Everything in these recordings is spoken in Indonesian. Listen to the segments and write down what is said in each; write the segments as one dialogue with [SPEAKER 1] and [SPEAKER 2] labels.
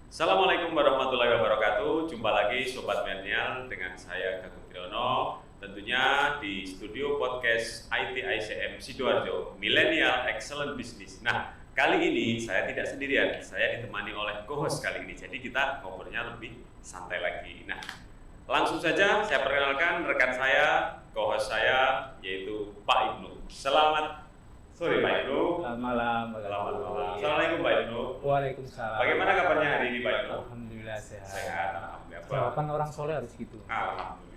[SPEAKER 1] Assalamualaikum warahmatullahi wabarakatuh. Jumpa lagi Sobat Milenial dengan saya Gagung Triyono. Tentunya di studio podcast IT ICM Sidoarjo, Millennial Excellent Business. Nah, kali ini saya tidak sendirian, saya ditemani oleh co-host kali ini. Jadi kita ngobrolnya lebih santai lagi. Nah, langsung saja saya perkenalkan rekan saya, co-host saya, yaitu Pak Ibnu. Selamat sore Pak Ibnu.
[SPEAKER 2] Selamat malam.
[SPEAKER 1] Selamat malam. Assalamualaikum Pak Ibnu.
[SPEAKER 2] Waalaikumsalam.
[SPEAKER 1] Bagaimana kabarnya hari ini Pak Ibnu?
[SPEAKER 2] Alhamdulillah sehat.
[SPEAKER 1] Sehat, alhamdulillah.
[SPEAKER 2] Jawaban orang soleh harus gitu.
[SPEAKER 1] Alhamdulillah.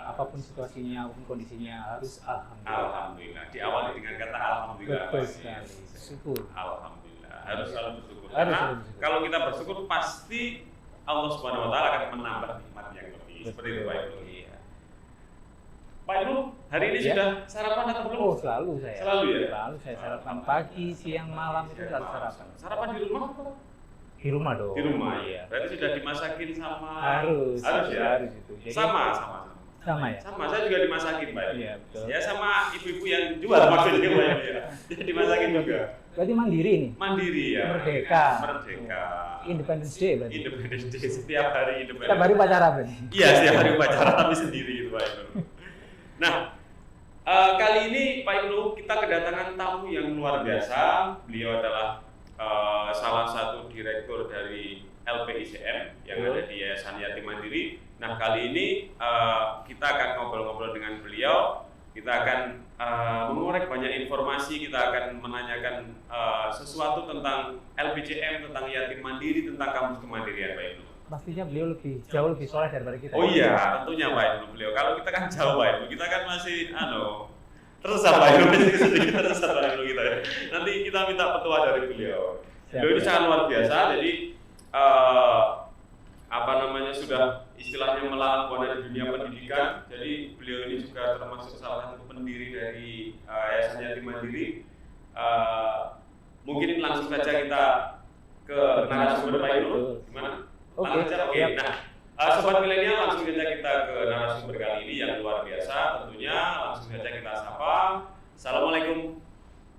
[SPEAKER 2] Apapun situasinya, apapun kondisinya harus alhamdulillah.
[SPEAKER 1] Alhamdulillah. Diawali dengan kata alhamdulillah.
[SPEAKER 2] Betul sekali. Syukur.
[SPEAKER 1] Alhamdulillah. Harus selalu bersyukur.
[SPEAKER 2] Harus
[SPEAKER 1] Karena
[SPEAKER 2] selalu bersyukur.
[SPEAKER 1] kalau kita bersyukur pasti Allah Subhanahu wa taala akan menambah nikmat yang lebih. Seperti itu Pak Ibnu.
[SPEAKER 2] Iya.
[SPEAKER 1] Pak Ibnu, hari ini
[SPEAKER 2] Ya.
[SPEAKER 1] sudah sarapan atau belum?
[SPEAKER 2] Oh, selalu saya.
[SPEAKER 1] Selalu ya?
[SPEAKER 2] Selalu saya sarapan pagi, siang, malam itu selalu sarapan.
[SPEAKER 1] Sarapan di rumah atau?
[SPEAKER 2] Di rumah dong.
[SPEAKER 1] Di rumah.
[SPEAKER 2] Iya.
[SPEAKER 1] Berarti sudah dimasakin sama.
[SPEAKER 2] Harus
[SPEAKER 1] ya.
[SPEAKER 2] Harus itu. Jadi,
[SPEAKER 1] Sama.
[SPEAKER 2] Sama ya.
[SPEAKER 1] Sama, saya juga dimasakin Pak.
[SPEAKER 2] Iya, betul.
[SPEAKER 1] Ya sama ibu-ibu yang jual maksudnya Pak Ibnu ya. Dia dimasakin juga.
[SPEAKER 2] Berarti mandiri nih.
[SPEAKER 1] Mandiri ya.
[SPEAKER 2] Merdeka.
[SPEAKER 1] Merdeka.
[SPEAKER 2] Independence Day berarti.
[SPEAKER 1] Independence Day setiap hari Independence.
[SPEAKER 2] Setiap hari pacaran berarti.
[SPEAKER 1] Iya, setiap hari upacara tapi sendiri gitu Pak Ibnu. Nah, kali ini Pak Ibnu kita kedatangan tamu yang luar biasa. Beliau adalah salah satu direktur dari LPICM yang ada di Yayasan Yatim Mandiri. Nah, kali ini kita akan ngobrol-ngobrol dengan beliau. Kita akan mengorek banyak informasi, kita akan menanyakan sesuatu tentang LPICM, tentang Yatim Mandiri, tentang kampus kemandirian Pak Ibnu.
[SPEAKER 2] Pastinya beliau jauh lebih soleh daripada kita.
[SPEAKER 1] Oh iya, tentunya Pak Ibnu beliau. Kalau kita kan jauh Pak Ibnu, kita kan masih tersesat Pak Ibnu, sedikit tersesat Pak Ibnu kita ya. Nanti kita minta petua dari beliau. Beliau ini sangat luar biasa, jadi sudah istilahnya melalang buana di dunia pendidikan. Jadi beliau ini juga termasuk salah satu pendiri dari Yayasan Yatim Mandiri. Mungkin langsung saja kita ke narasumber Pak Ibnu. Gimana?
[SPEAKER 2] Oke.
[SPEAKER 1] Nah, Sobat Milenial, langsung saja kita ke narasumber kali ini yang luar biasa. Tentunya langsung saja kita sapa. Assalamualaikum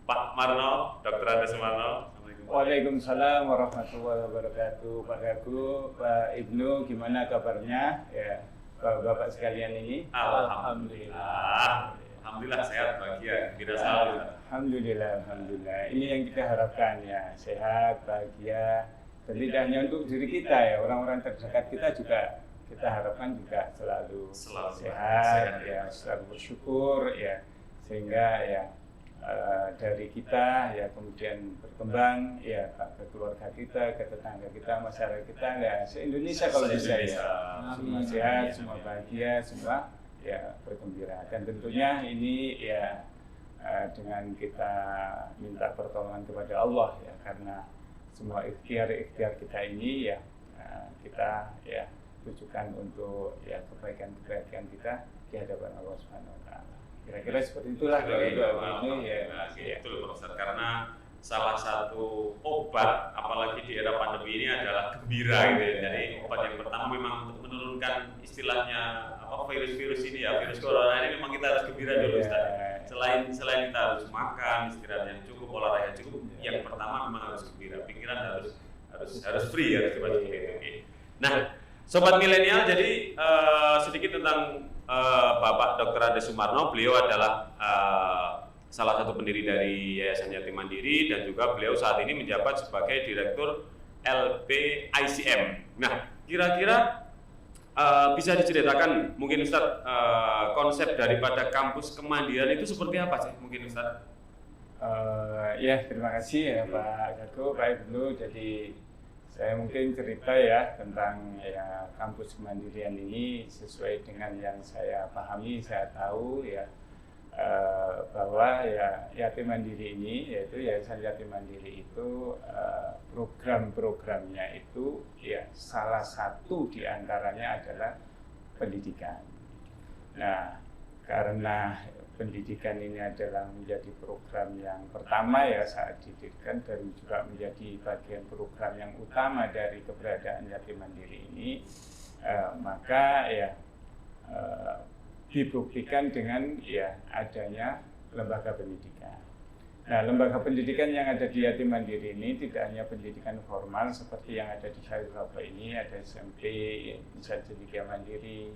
[SPEAKER 1] Pak Marno, Dr. Ade Sumarno.
[SPEAKER 3] Waalaikumsalam warahmatullahi wabarakatuh. Pak Gagu, Pak Ibnu, gimana kabarnya? Ya, Bapak sekalian ini.
[SPEAKER 1] Alhamdulillah. Alhamdulillah sehat, bahagia, gembira selalu.
[SPEAKER 3] Alhamdulillah. Ini yang kita harapkan ya, sehat, bahagia. Dan tidak hanya untuk diri kita ya, orang-orang terdekat kita juga kita harapkan juga selalu sehat ya, selalu bersyukur ya, sehingga ya dari kita ya kemudian berkembang ya ke keluarga kita, ke tetangga kita, masyarakat kita ya se-Indonesia kalau bisa ya. Semua sehat, semua bahagia, semua ya bergembira. Dan tentunya ini ya dengan kita minta pertolongan kepada Allah ya, karena semua ikhtiar kita ini ya kita ya tujukan untuk ya kebaikan kita di hadapan Allah Subhanahu wa taala. Kira-kira seperti itulah ini ya.
[SPEAKER 1] Betul Profesor, karena salah satu obat apalagi di era pandemi ini adalah gembira gitu ya. Jadi obat yang pertama memang untuk menurunkan istilahnya virus-virus ini ya, virus corona ini memang kita harus gembira dulu Ustaz. Selain kita harus makan, istirahat yang cukup, olahraga cukup, yang pertama memang harus gembira. Pikiran harus free, harus seperti itu. Nah, Sobat Milenial, jadi sedikit tentang Bapak Dr. Ade Sumarno. Beliau adalah salah satu pendiri dari Yayasan Yatim Mandiri dan juga beliau saat ini menjabat sebagai Direktur LPICM. Nah, kira-kira bisa diceritakan mungkin Ustaz konsep daripada kampus kemandirian itu seperti apa sih mungkin Ustaz?
[SPEAKER 3] Ya, terima kasih ya Pak Gago, Pak Ibnu. Jadi saya mungkin cerita ya tentang ya kampus kemandirian ini sesuai dengan yang saya pahami, saya tahu ya bahwa ya Yatim Mandiri ini, yaitu Yayasan Yatim Mandiri itu program-programnya itu ya salah satu diantaranya adalah pendidikan. Nah, karena pendidikan ini adalah menjadi program yang pertama ya saat didirikan, dan juga menjadi bagian program yang utama dari keberadaan Yatim Mandiri ini, maka ya dibuktikan dengan ya adanya lembaga pendidikan. Nah, lembaga pendidikan yang ada di Yatim Mandiri ini tidak hanya pendidikan formal seperti yang ada di Surabaya ini, ada SMP, Insan Cendekia Mandiri,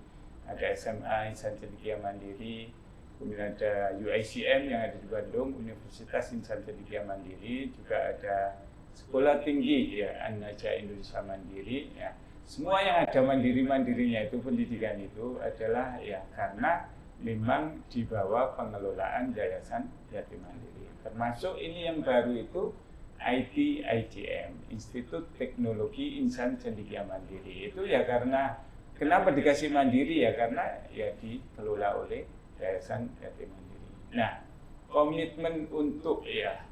[SPEAKER 3] ada SMA, Insan Cendekia Mandiri, kemudian ada UICM yang ada di Bandung, Universitas Insan Cendekia Mandiri, juga ada Sekolah Tinggi ya An-Najah Indonesia Mandiri ya. Semua yang ada mandiri-mandirinya itu pendidikan itu adalah ya karena memang di bawah pengelolaan Yayasan Yatim Mandiri. Termasuk ini yang baru itu ITIDM, Institut Teknologi Insan Cendekia Mandiri. Itu ya karena kenapa dikasih mandiri ya karena ya dikelola oleh Yayasan Yatim Mandiri. Nah, komitmen untuk ya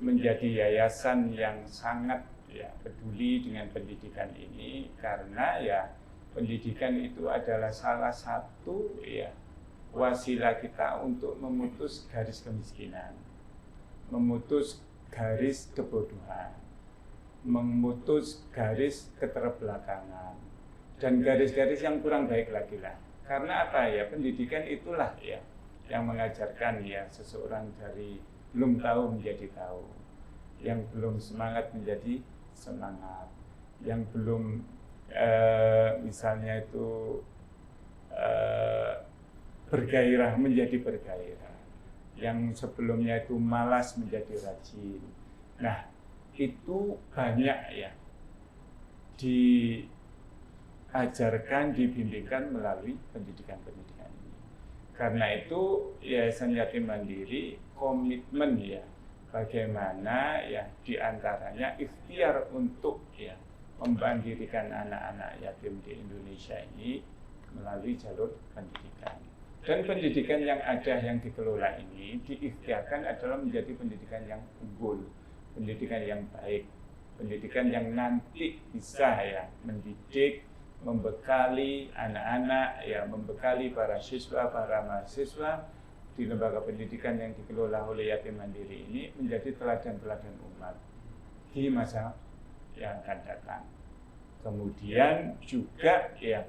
[SPEAKER 3] menjadi yayasan yang sangat ya peduli dengan pendidikan ini karena ya pendidikan itu adalah salah satu ya wasilah kita untuk memutus garis kemiskinan, memutus garis kebodohan, memutus garis keterbelakangan dan garis-garis yang kurang baik lagi lah. Karena apa ya, pendidikan itulah ya yang mengajarkan ya seseorang dari belum tahu menjadi tahu, yang belum semangat menjadi semangat, yang belum misalnya itu bergairah menjadi bergairah, yang sebelumnya itu malas menjadi rajin. Nah, itu banyak ya diajarkan, dibimbingkan melalui pendidikan-pendidikan ini. Karena itu Yayasan Yatim Mandiri komitmen ya bagaimana ya diantaranya ikhtiar untuk ya membandirikan anak-anak yatim di Indonesia ini melalui jalur pendidikan. Dan pendidikan yang ada yang dikelola ini diikhtiarkan adalah menjadi pendidikan yang unggul, pendidikan yang baik, pendidikan yang nanti bisa ya mendidik, membekali anak-anak ya, membekali para siswa, para mahasiswa di lembaga pendidikan yang dikelola oleh Yatim Mandiri ini menjadi teladan-teladan umat di masa yang akan datang. Kemudian juga ya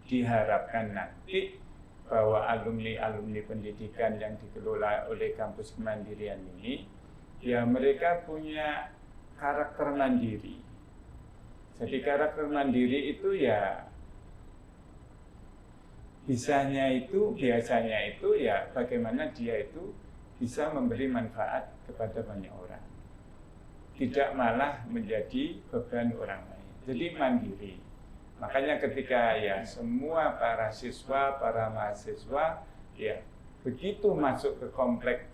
[SPEAKER 3] diharapkan nanti bahwa alumni-alumni pendidikan yang dikelola oleh kampus kemandirian ini ya mereka punya karakter mandiri. Jadi karakter mandiri itu ya biasanya itu ya bagaimana dia itu bisa memberi manfaat kepada banyak orang, tidak malah menjadi beban orang lain. Jadi mandiri. Makanya ketika ya semua para siswa, para mahasiswa ya begitu masuk ke komplek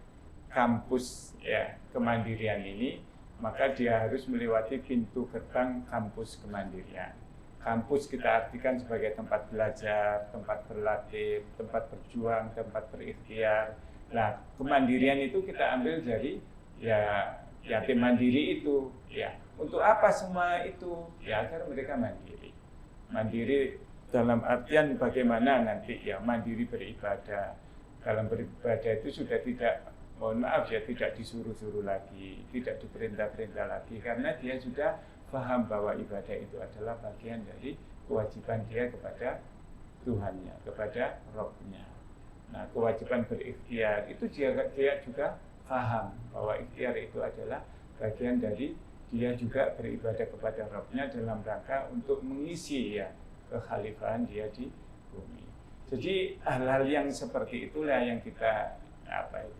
[SPEAKER 3] kampus ya kemandirian ini, maka dia harus melewati pintu gerbang kampus kemandirian. Kampus kita artikan sebagai tempat belajar, tempat berlatih, tempat berjuang, tempat berikhtiar. Nah, kemandirian itu kita ambil dari ya yatim mandiri itu. Ya, untuk apa semua itu? Ya agar mereka mandiri. Mandiri dalam artian bagaimana nanti ya mandiri beribadah. Dalam beribadah itu sudah tidak, mohon maaf ya, tidak disuruh-suruh lagi, tidak diperintah-perintah lagi, karena dia sudah paham bahwa ibadah itu adalah bagian dari kewajiban dia kepada Tuhannya, kepada Rabb-nya. Nah, kewajiban berikhtiar itu dia juga paham bahwa ikhtiar itu adalah bagian dari dia juga beribadah kepada Rabb-nya dalam rangka untuk mengisi ya kekhalifahan dia di bumi. Jadi hal-hal yang seperti itulah yang kita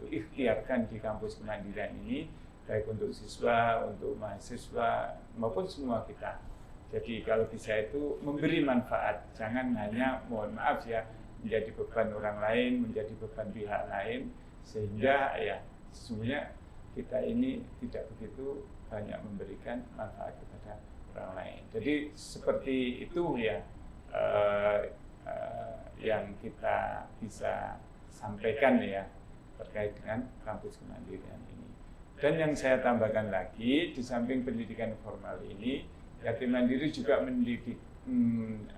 [SPEAKER 3] ikhtiarkan di kampus kemandirian ini, baik untuk siswa, untuk mahasiswa, maupun semua kita. Jadi kalau bisa itu memberi manfaat, jangan hanya, mohon maaf ya, menjadi beban orang lain, menjadi beban pihak lain, sehingga ya sesungguhnya kita ini tidak begitu banyak memberikan manfaat kepada orang lain. Jadi seperti itu ya yang kita bisa sampaikan ya terkait dengan kampus kemandirian ini. Dan yang saya tambahkan lagi, di samping pendidikan formal ini, Yatim Mandiri juga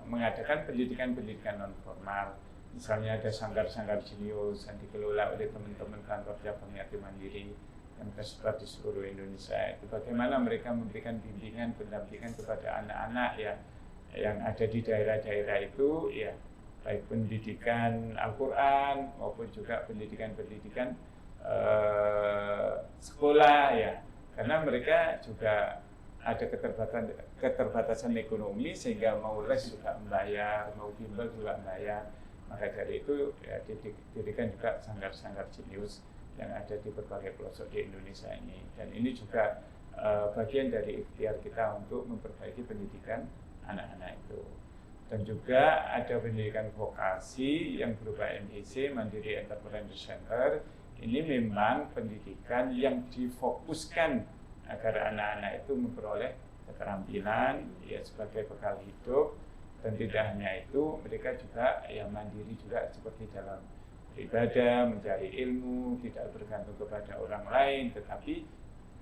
[SPEAKER 3] mengadakan pendidikan-pendidikan non formal. Misalnya ada sanggar-sanggar jenius yang dikelola oleh teman-teman kantor cabang Yatim Mandiri yang tersebar di seluruh Indonesia. Itu bagaimana mereka memberikan bimbingan, pendampingan kepada anak-anak ya yang ada di daerah-daerah itu ya, baik pendidikan Al-Quran maupun juga pendidikan-pendidikan sekolah ya, karena mereka juga ada keterbatasan ekonomi sehingga mau les juga membayar, mau bimbel juga membayar. Maka dari itu ya didirikan juga sanggar-sanggar jenius yang ada di berbagai pelosok di Indonesia ini. Dan ini juga bagian dari ikhtiar kita untuk memperbaiki pendidikan anak-anak itu. Dan juga ada pendidikan vokasi yang berupa MIC, Mandiri Entrepreneur Center. Ini memang pendidikan yang difokuskan agar anak-anak itu memperoleh keterampilan ya sebagai bekal hidup, dan tidak hanya itu, mereka juga ya mandiri juga seperti dalam beribadah, mencari ilmu, tidak bergantung kepada orang lain, tetapi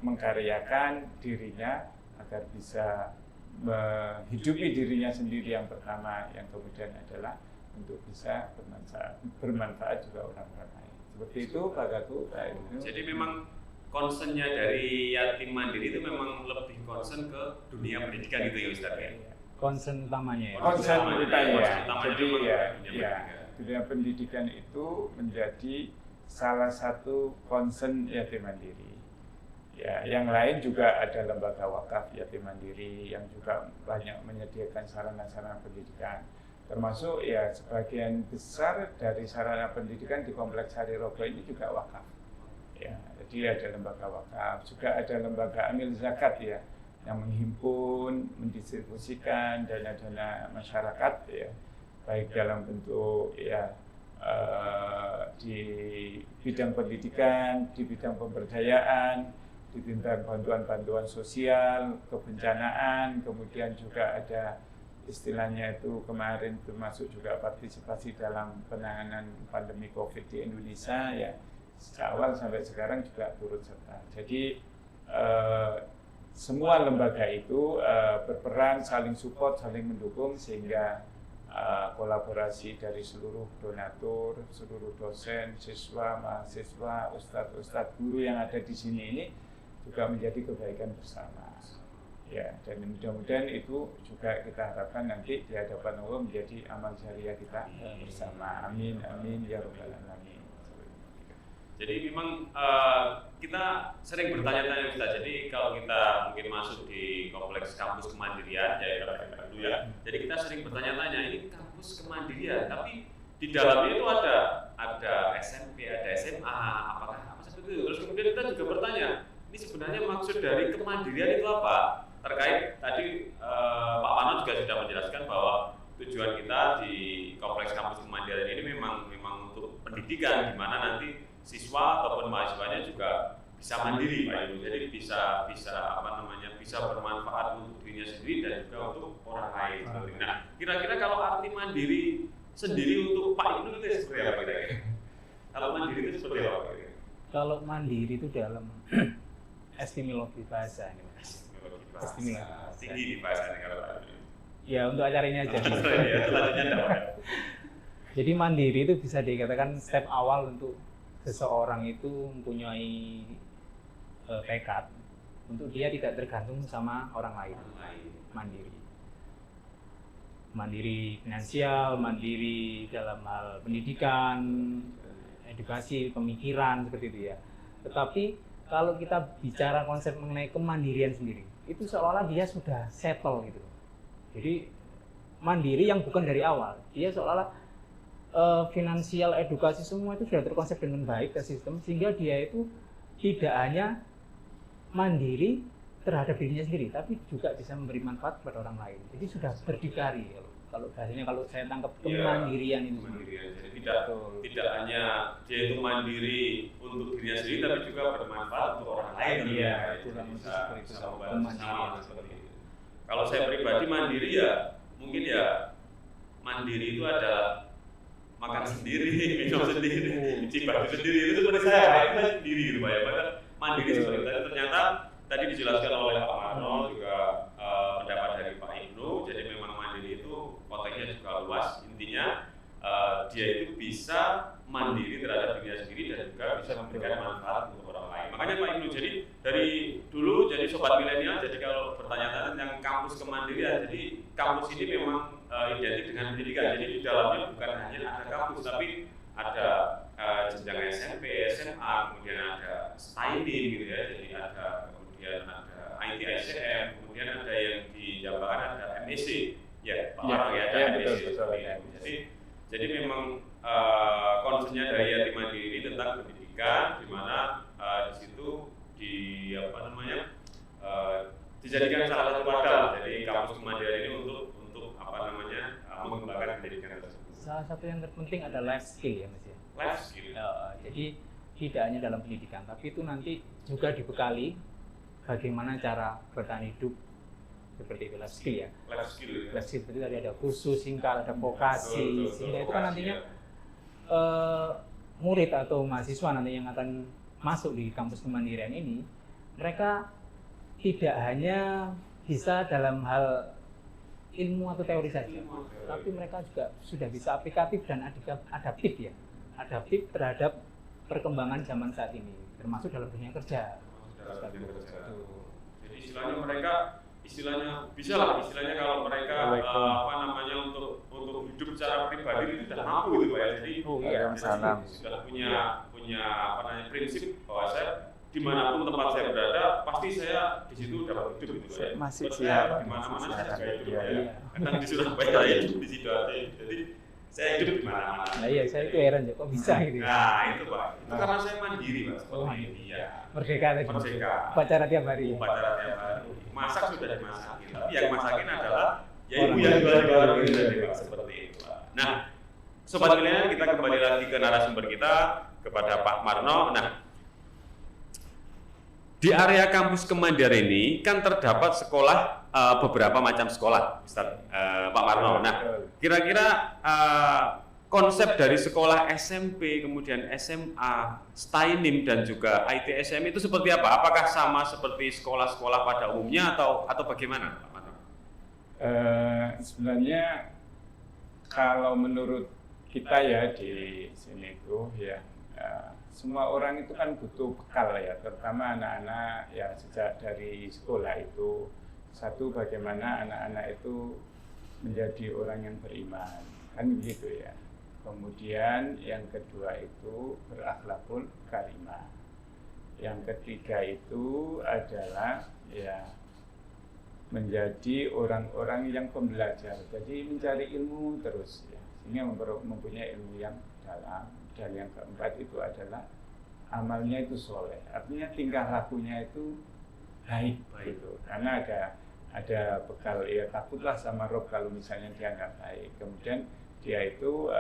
[SPEAKER 3] mengkaryakan dirinya agar bisa menghidupi dirinya sendiri yang pertama, yang kemudian adalah untuk bisa bermanfaat juga orang-orang lain. Seperti itu Pak Gatu.
[SPEAKER 1] Jadi memang concernnya dari yatim mandiri itu memang lebih concern ke dunia pendidikan itu ya Ustaz ya?
[SPEAKER 2] Concern utamanya ya.
[SPEAKER 3] Concern utamanya. Jadi
[SPEAKER 1] ya,
[SPEAKER 3] dunia pendidikan itu menjadi salah satu concern yatim mandiri. Ya, yang lain juga ada lembaga wakaf yatim mandiri yang juga banyak menyediakan sarana-sarana pendidikan. Termasuk ya sebagian besar dari sarana pendidikan di Kompleks Sari Rogo ini juga wakaf. Ya, jadi ada lembaga wakaf, juga ada lembaga amil zakat ya, yang menghimpun, mendistribusikan dana-dana masyarakat ya, baik dalam bentuk ya di bidang pendidikan, di bidang pemberdayaan, di bidang bantuan-bantuan sosial, kebencanaan, kemudian juga ada istilahnya itu kemarin termasuk juga partisipasi dalam penanganan pandemi COVID di Indonesia ya, sejak awal sampai sekarang juga turut serta. Jadi semua lembaga itu berperan saling support, saling mendukung sehingga kolaborasi dari seluruh donatur, seluruh dosen, siswa, mahasiswa, ustadz-ustadz, guru yang ada di sini ini juga menjadi kebaikan bersama. Ya, dan mudah-mudahan itu juga kita harapkan nanti di hadapan Allah menjadi amal jariah kita bersama. Amin, amin ya rabbal alamin.
[SPEAKER 1] Jadi memang kita sering bertanya-tanya Ustaz. Jadi kalau kita mungkin masuk di kompleks kampus kemandirian ya dulu ya. Jadi kita sering bertanya-tanya, ini kampus kemandirian, tapi di dalamnya itu ada SMP, ada SMA, apakah apa seperti itu? Terus kemudian kita juga bertanya, ini sebenarnya maksud dari kemandirian itu apa? Terkait tadi Pak Mano juga sudah menjelaskan bahwa tujuan kita di kompleks kampus kemandirian ini memang untuk pendidikan, di mana nanti siswa ataupun mahasiswanya juga bisa mandiri Pak Ibu. Jadi bisa bisa bermanfaat untuk dirinya sendiri dan juga untuk orang lain. Nah, kira-kira kalau arti mandiri sendiri untuk Pak Ibnu itu seperti apa kira-kira? Kalau mandiri itu seperti apa kira-kira?
[SPEAKER 2] Kalau mandiri itu dalam etimologi bahasa ini.
[SPEAKER 1] Tinggi di bahasa kalau
[SPEAKER 2] ya untuk acara ini aja. Jadi mandiri itu bisa dikatakan step awal untuk seseorang itu mempunyai tekad untuk dia tidak tergantung sama orang lain. Mandiri finansial, mandiri dalam hal pendidikan, edukasi, pemikiran seperti itu ya. Tetapi kalau kita bicara konsep mengenai kemandirian sendiri, itu seolah-olah dia sudah settle gitu. Jadi mandiri yang bukan dari awal, dia seolah-olah finansial, edukasi semua itu sudah terkonsep dengan baik ke sistem, sehingga dia itu tidak hanya mandiri terhadap dirinya sendiri, tapi juga bisa memberi manfaat kepada orang lain. Jadi sudah berdikari. Kalau bahasanya, kalau saya tangkap kemandirian itu sendiri.
[SPEAKER 1] Jadi tidak hanya dia itu mandiri untuk dirinya sendiri, tapi juga bermanfaat untuk orang lain.
[SPEAKER 2] Iya,
[SPEAKER 1] bisa membantu sama seperti itu. Kalau saya pribadi mandiri ya, mungkin ya mandiri itu adalah makan sendiri, minum sendiri, cuci baju sendiri, itu seperti saya sendiri gitu Pak ya. Mandiri seperti itu. Ternyata tadi dijelaskan oleh Pak Mano juga pendapat dari Pak Ibnu. Jadi memang mandiri itu konteksnya juga luas. Intinya dia itu bisa mandiri terhadap dirinya sendiri dan juga bisa memberikan manfaat untuk orang lain. Makanya Pak Ibnu, jadi dari dulu jadi sobat milenial, jadi kalau bertanya-tanya tentang kampus kemandirian, jadi kampus ini memang identik dengan pendidikan. Jadi di dalamnya bukan hanya ada kampus, tapi ada jenjang SMP, SMA, kemudian ada styling gitu ya, jadi kemudian ada IT ICM, kemudian ada yang di Jabaran ada MSc, ya Pak Warno ya ada MSc. Jadi memang concernnya dari Yatim Mandiri ini tentang pendidikan, di mana di situ dijadikan salah satu wadah dari kampus kemandirian ini untuk mengembangkan pendidikan tersebut.
[SPEAKER 2] Salah satu yang terpenting adalah life skill ya Mas ya.
[SPEAKER 1] Life skill.
[SPEAKER 2] Jadi tidak hanya dalam pendidikan, tapi itu nanti juga dibekali bagaimana cara bertahan hidup seperti itu life skill ya.
[SPEAKER 1] Life skill.
[SPEAKER 2] Life skill seperti tadi ada kursus singkat, ada vokasi, sehingga itu kan nantinya murid atau mahasiswa nanti yang akan masuk di kampus kemandirian ini, mereka tidak hanya bisa dalam hal ilmu atau teori saja, tapi mereka juga sudah bisa aplikatif dan adaptif ya, adaptif terhadap perkembangan zaman saat ini, termasuk dalam dunia kerja.
[SPEAKER 1] Jadi istilahnya kalau mereka untuk hidup secara pribadi itu sudah mampu gitu Pak ya. Jadi sudah punya prinsip bahwa saya dimanapun tempat saya berada pasti saya di situ dapat hidup gitu ya.
[SPEAKER 3] Masih
[SPEAKER 1] siap. Di mana-mana saya juga hidup ya. Kadang di Surabaya hidup di Sidoarjo. Jadi saya hidup di mana-mana.
[SPEAKER 2] Nah iya, saya itu heran kok bisa gitu.
[SPEAKER 1] Nah itu Pak. Itu karena saya mandiri Pak.
[SPEAKER 2] Iya. Merdeka tadi.
[SPEAKER 1] Merdeka.
[SPEAKER 2] Upacara tiap hari.
[SPEAKER 1] Upacara tiap hari. Masak sudah dimasakin. Tapi yang masakin adalah ya ibu yang jual-jual gitu seperti itu Pak. Nah, sobat milenial, kita kembali lagi ke narasumber kita kepada Pak Marno. Nah, di area kampus Kemandirian ini kan terdapat sekolah, beberapa macam sekolah, Pak Marno. Nah, kira-kira konsep dari sekolah SMP, kemudian SMA, STAINIM dan juga ITSM itu seperti apa? Apakah sama seperti sekolah-sekolah pada umumnya atau bagaimana, Pak Marno?
[SPEAKER 3] Sebenarnya kalau menurut kita ya di sini itu ya. Semua orang itu kan butuh bekal ya, terutama anak-anak ya sejak dari sekolah itu. Satu, bagaimana anak-anak itu menjadi orang yang beriman, kan begitu ya. Kemudian yang kedua itu berakhlakul karimah. Yang ketiga itu adalah ya menjadi orang-orang yang pembelajar, jadi mencari ilmu terus ya, sehingga mempunyai ilmu yang dalam. Dan yang keempat itu adalah amalnya itu soleh, artinya tingkah lakunya itu baik gitu. Karena ada bekal ya, takutlah sama Rob kalau misalnya dia nggak baik. Kemudian dia itu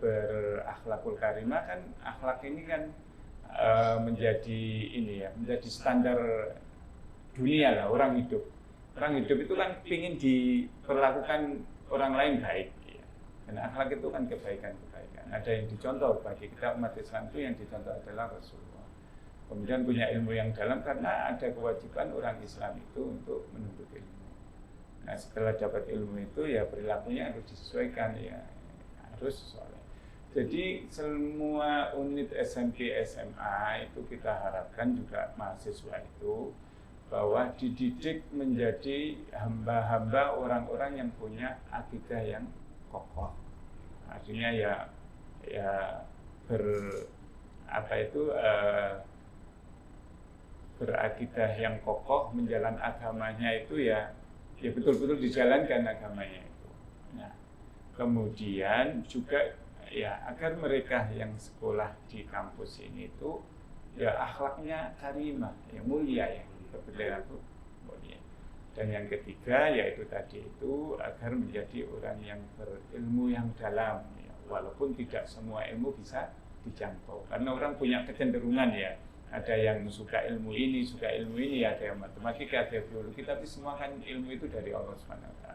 [SPEAKER 3] berakhlakul karimah, kan akhlak ini kan menjadi ini ya, menjadi standar dunia lah orang hidup. Orang hidup itu kan ingin diperlakukan orang lain baik. Dan akhlak itu kan kebaikan-kebaikan. Ada yang dicontoh bagi kita umat Islam itu, yang dicontoh adalah Rasulullah. Kemudian punya ilmu yang dalam karena ada kewajiban orang Islam itu untuk menuntut ilmu. Nah setelah dapat ilmu itu ya perilakunya harus disesuaikan ya, harus soleh. Jadi semua unit SMP SMA itu kita harapkan juga mahasiswa itu bahwa dididik menjadi hamba-hamba orang-orang yang punya akidah yang kokoh, artinya ya berakidah yang kokoh, menjalan agamanya itu ya betul-betul dijalankan agamanya itu. Nah, kemudian juga ya agar mereka yang sekolah di kampus ini itu ya akhlaknya karimah, ya mulia ya, berperilaku mulia. Dan yang ketiga yaitu tadi itu agar menjadi orang yang berilmu yang dalam ya. Walaupun tidak semua ilmu bisa dijangkau, karena orang punya kecenderungan ya, ada yang suka ilmu ini, ada yang matematika, ada yang biologi, tapi semua kan ilmu itu dari Allah SWT,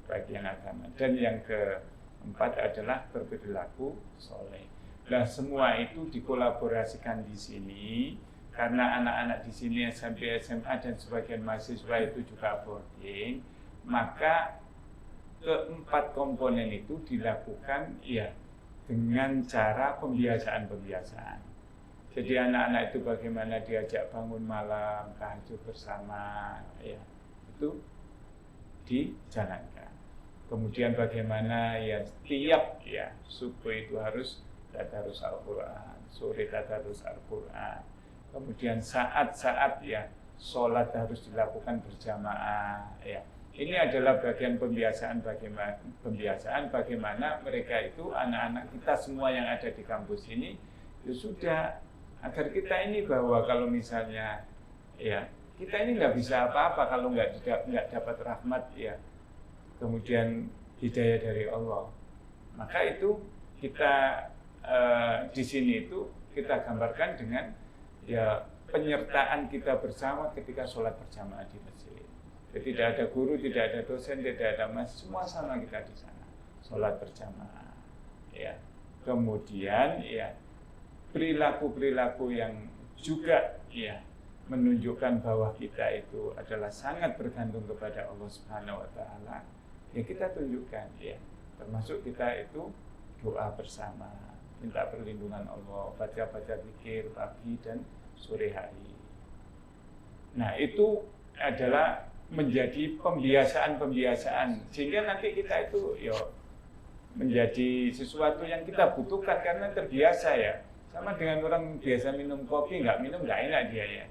[SPEAKER 3] baik yang agama. Dan yang keempat adalah berperilaku soleh. Nah semua itu dikolaborasikan di sini. Karena anak-anak di sini SMP, SMA dan sebagian mahasiswa itu juga boarding, maka keempat komponen itu dilakukan ya dengan cara pembiasaan. Jadi anak-anak itu bagaimana diajak bangun malam, tahajud bersama, ya itu dijalankan. Kemudian bagaimana ya setiap ya subuh itu harus tadarus Al-Quran. sore tadarus Al-Quran, kemudian saat-saat ya sholat harus dilakukan berjamaah ya. Ini adalah bagian pembiasaan bagaimana mereka itu anak-anak kita semua yang ada di kampus ini ya sudah, agar kita ini bahwa kalau misalnya ya kita ini nggak bisa apa-apa kalau nggak dapat rahmat ya, kemudian hidayah dari Allah. Maka itu kita di sini itu kita gambarkan dengan ya penyertaan kita bersama ketika sholat berjamaah di masjid. Jadi tidak ada guru, tidak ada dosen, tidak ada mas, semua sama kita di sana sholat berjamaah. Ya. Kemudian ya perilaku-perilaku yang juga ya menunjukkan bahwa kita itu adalah sangat bergantung kepada Allah Subhanahu wa taala. Ya kita tunjukkan ya. Termasuk kita itu doa bersama, minta perlindungan Allah, baca-baca zikir pagi dan sore hari. Nah, itu adalah menjadi pembiasaan sehingga nanti kita itu ya menjadi sesuatu yang kita butuhkan karena terbiasa ya. Sama dengan orang biasa minum kopi, nggak minum nggak enak dia ya.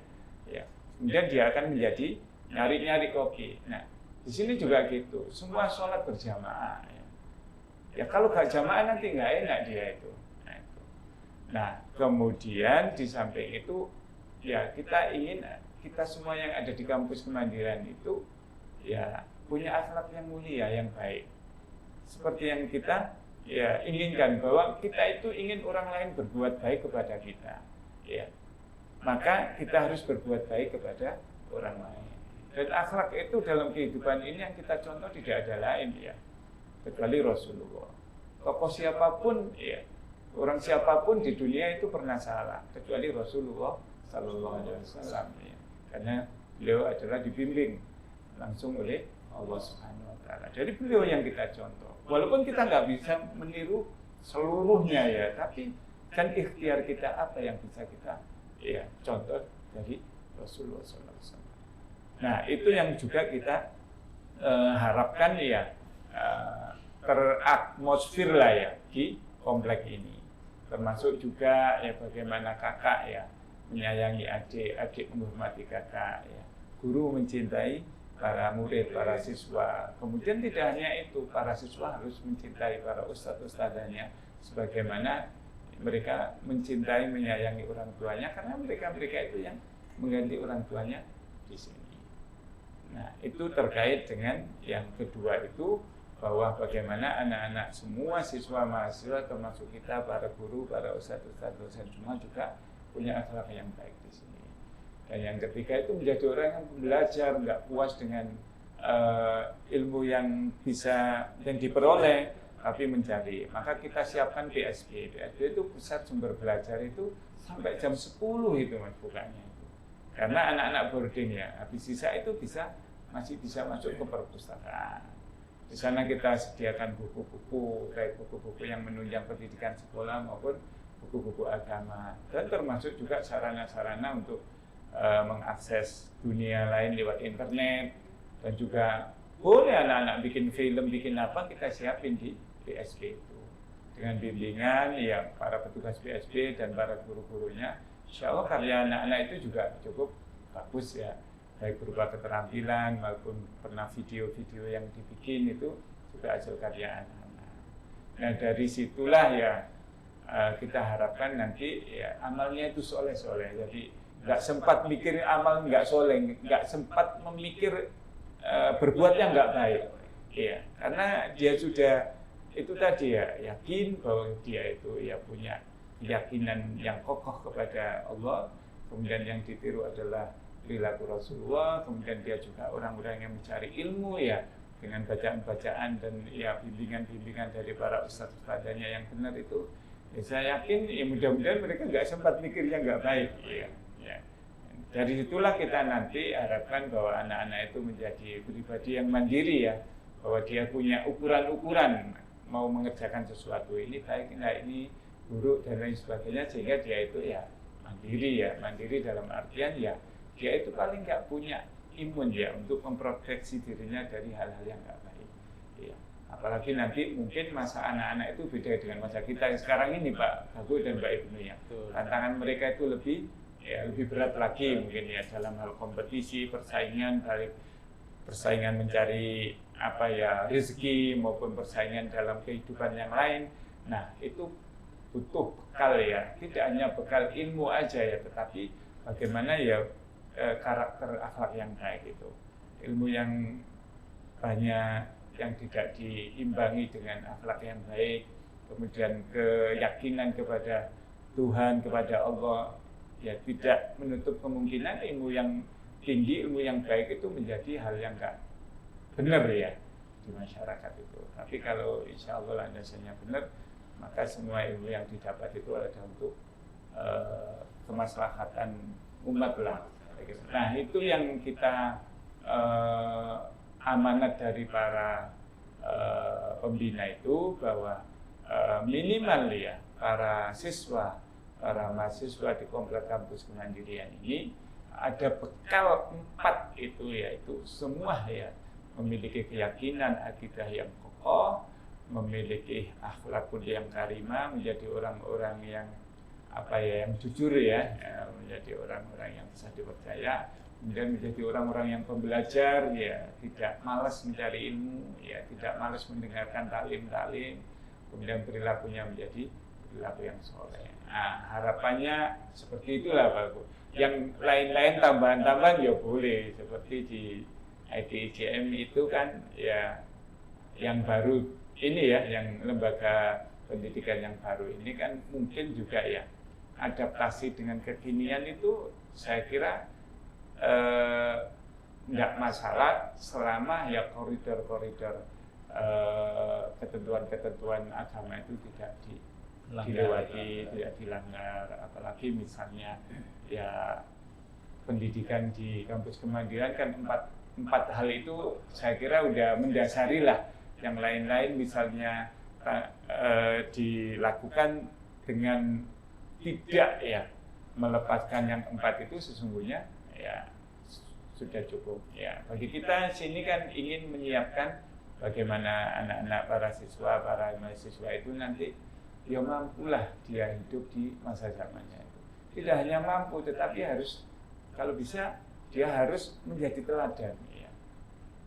[SPEAKER 3] Ya. Kemudian dia akan menjadi nyari-nyari kopi. Nah, di sini juga gitu. Semua sholat berjamaah. Ya kalau nggak jamaah nanti nggak enak dia itu. Nah, kemudian di samping itu ya kita ingin kita semua yang ada di kampus Kemandirian itu ya punya akhlak yang mulia, yang baik. Seperti yang kita ya inginkan, bahwa kita itu ingin orang lain berbuat baik kepada kita. Ya. Maka kita harus berbuat baik kepada orang lain. Dan akhlak itu dalam kehidupan ini yang kita contoh tidak ada lain ya, kecuali Rasulullah. Tokoh siapapun ya, orang siapapun di dunia itu pernah salah, kecuali Rasulullah Sallallahu Alaihi Wasallam ya. Karena beliau adalah dibimbing langsung oleh Allah Subhanahu Wa Taala. Jadi beliau yang kita contoh. Walaupun kita nggak bisa meniru seluruhnya ya, tapi kan ikhtiar kita apa yang bisa kita ya contoh dari Rasulullah Sallallahu Alaihi Wasallam. Nah itu yang juga kita harapkan ya teratmosfer lah ya di komplek ini. Termasuk juga ya bagaimana kakak ya menyayangi adik, adik menghormati kakak ya. Guru mencintai para murid, para siswa. Kemudian tidak hanya itu, para siswa harus mencintai para ustadz-ustadzanya sebagaimana mereka mencintai, menyayangi orang tuanya, karena mereka itu yang mengganti orang tuanya di sini. Nah, itu terkait dengan yang kedua itu, bahwa bagaimana anak-anak semua siswa mahasiswa termasuk kita para guru, para ustadz-ustadz dosen semua juga punya akhlak yang baik di sini. Dan yang ketiga itu menjadi orang yang belajar, nggak puas dengan ilmu yang diperoleh, tapi mencari. Maka kita siapkan PSB. PSB itu pusat sumber belajar itu sampai jam 10 itu mas bukanya itu. Karena anak-anak boarding ya, habis sisa itu masih bisa masuk ke perpustakaan. Di sana kita sediakan buku-buku, baik buku-buku yang menunjang pendidikan sekolah maupun buku-buku agama, dan termasuk juga sarana-sarana untuk mengakses dunia lain lewat internet, dan juga boleh anak-anak bikin film, bikin apa, kita siapin di PSB itu dengan bimbingan ya para petugas PSB dan para guru-gurunya. Insya Allah karya anak-anak itu juga cukup bagus ya, baik berupa keterampilan maupun pernah video-video yang dibikin itu juga hasil karya anak-anak. Nah dari situlah ya kita harapkan nanti ya amalnya itu soleh-soleh. Jadi nggak sempat mikir amal nggak soleh, nggak sempat memikir berbuat yang nggak baik. Ya, karena dia sudah itu tadi ya yakin bahwa dia itu ya punya keyakinan yang kokoh kepada Allah. Kemudian yang ditiru adalah perilaku Rasulullah. Kemudian dia juga orang-orang yang mencari ilmu ya dengan bacaan-bacaan dan ya bimbingan-bimbingan dari para ustadz-ustadzanya yang benar itu. Ya, saya yakin ya mudah-mudahan mereka nggak sempat mikirnya nggak baik ya. Dari situlah kita nanti harapkan bahwa anak-anak itu menjadi pribadi yang mandiri ya, bahwa dia punya ukuran-ukuran mau mengerjakan sesuatu ini baik, nah ini buruk dan lain sebagainya, sehingga dia itu ya mandiri dalam artian ya dia itu paling nggak punya imun ya untuk memproteksi dirinya dari hal-hal yang nggak baik. Ya. Apalagi nanti mungkin masa anak-anak itu beda dengan masa kita yang sekarang ini, Pak Bagus dan Mbak Ibnu ya. Tantangan mereka itu lebih berat lagi mungkin ya, dalam hal kompetisi, persaingan, baik persaingan mencari rezeki maupun persaingan dalam kehidupan yang lain. Nah, itu butuh bekal ya, tidak hanya bekal ilmu aja ya, tetapi bagaimana ya karakter akhlak yang baik itu. Ilmu yang banyak yang tidak diimbangi dengan akhlak yang baik, kemudian keyakinan kepada Tuhan, kepada Allah, ya tidak menutup kemungkinan ilmu yang tinggi, ilmu yang baik itu menjadi hal yang enggak benar ya di masyarakat itu. Tapi kalau insya Allah landasannya benar, maka semua ilmu yang didapat itu adalah untuk kemaslahatan umat lah. Nah, itu yang kita amanat dari para pembina itu, bahwa minimal ya para mahasiswa di Komplek Kampus Kemandirian ini ada bekal 4 itu, yaitu semua ya memiliki keyakinan akidah yang kokoh, memiliki akhlakul yang karimah, menjadi orang-orang yang yang jujur ya, menjadi orang-orang yang bisa dipercaya, kemudian menjadi orang-orang yang pembelajar ya, tidak malas mencari ilmu ya, tidak malas mendengarkan taklim, kemudian perilakunya menjadi perilaku yang soleh. Nah, harapannya seperti itulah Pak Bu. Yang lain-lain tambahan-tambahan ya boleh, seperti di IDIJM itu kan ya, yang baru ini ya, yang lembaga pendidikan yang baru ini kan mungkin juga ya adaptasi dengan kekinian itu saya kira nggak masalah selama ya koridor-koridor ketentuan-ketentuan agama itu tidak dilewati, tidak dilanggar. Apalagi misalnya ya pendidikan di kampus Kemandirian kan empat hal itu saya kira udah mendasari lah. Yang lain-lain misalnya dilakukan dengan tidak ya melepaskan yang 4 itu sesungguhnya ya sudah cukup ya. Bagi kita sini kan ingin menyiapkan bagaimana anak-anak para siswa, para mahasiswa itu nanti ya mampulah dia hidup di masa zamannya itu. Tidak hanya mampu, tetapi harus, kalau bisa dia harus menjadi teladan ya.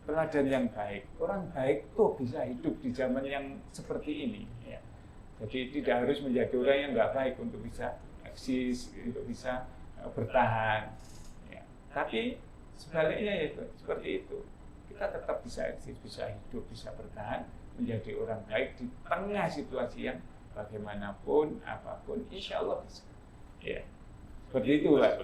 [SPEAKER 3] Teladan yang baik. Orang baik tuh bisa hidup di zaman yang seperti ini ya. Jadi tidak harus menjadi orang yang nggak baik untuk bisa eksis, untuk bisa bertahan ya. Tapi sebaliknya ya seperti itu. Kita tetap bisa eksis, bisa hidup, bisa bertahan, menjadi orang baik di tengah situasi yang bagaimanapun, apapun, insya Allah bisa. Ya, seperti itu Pak.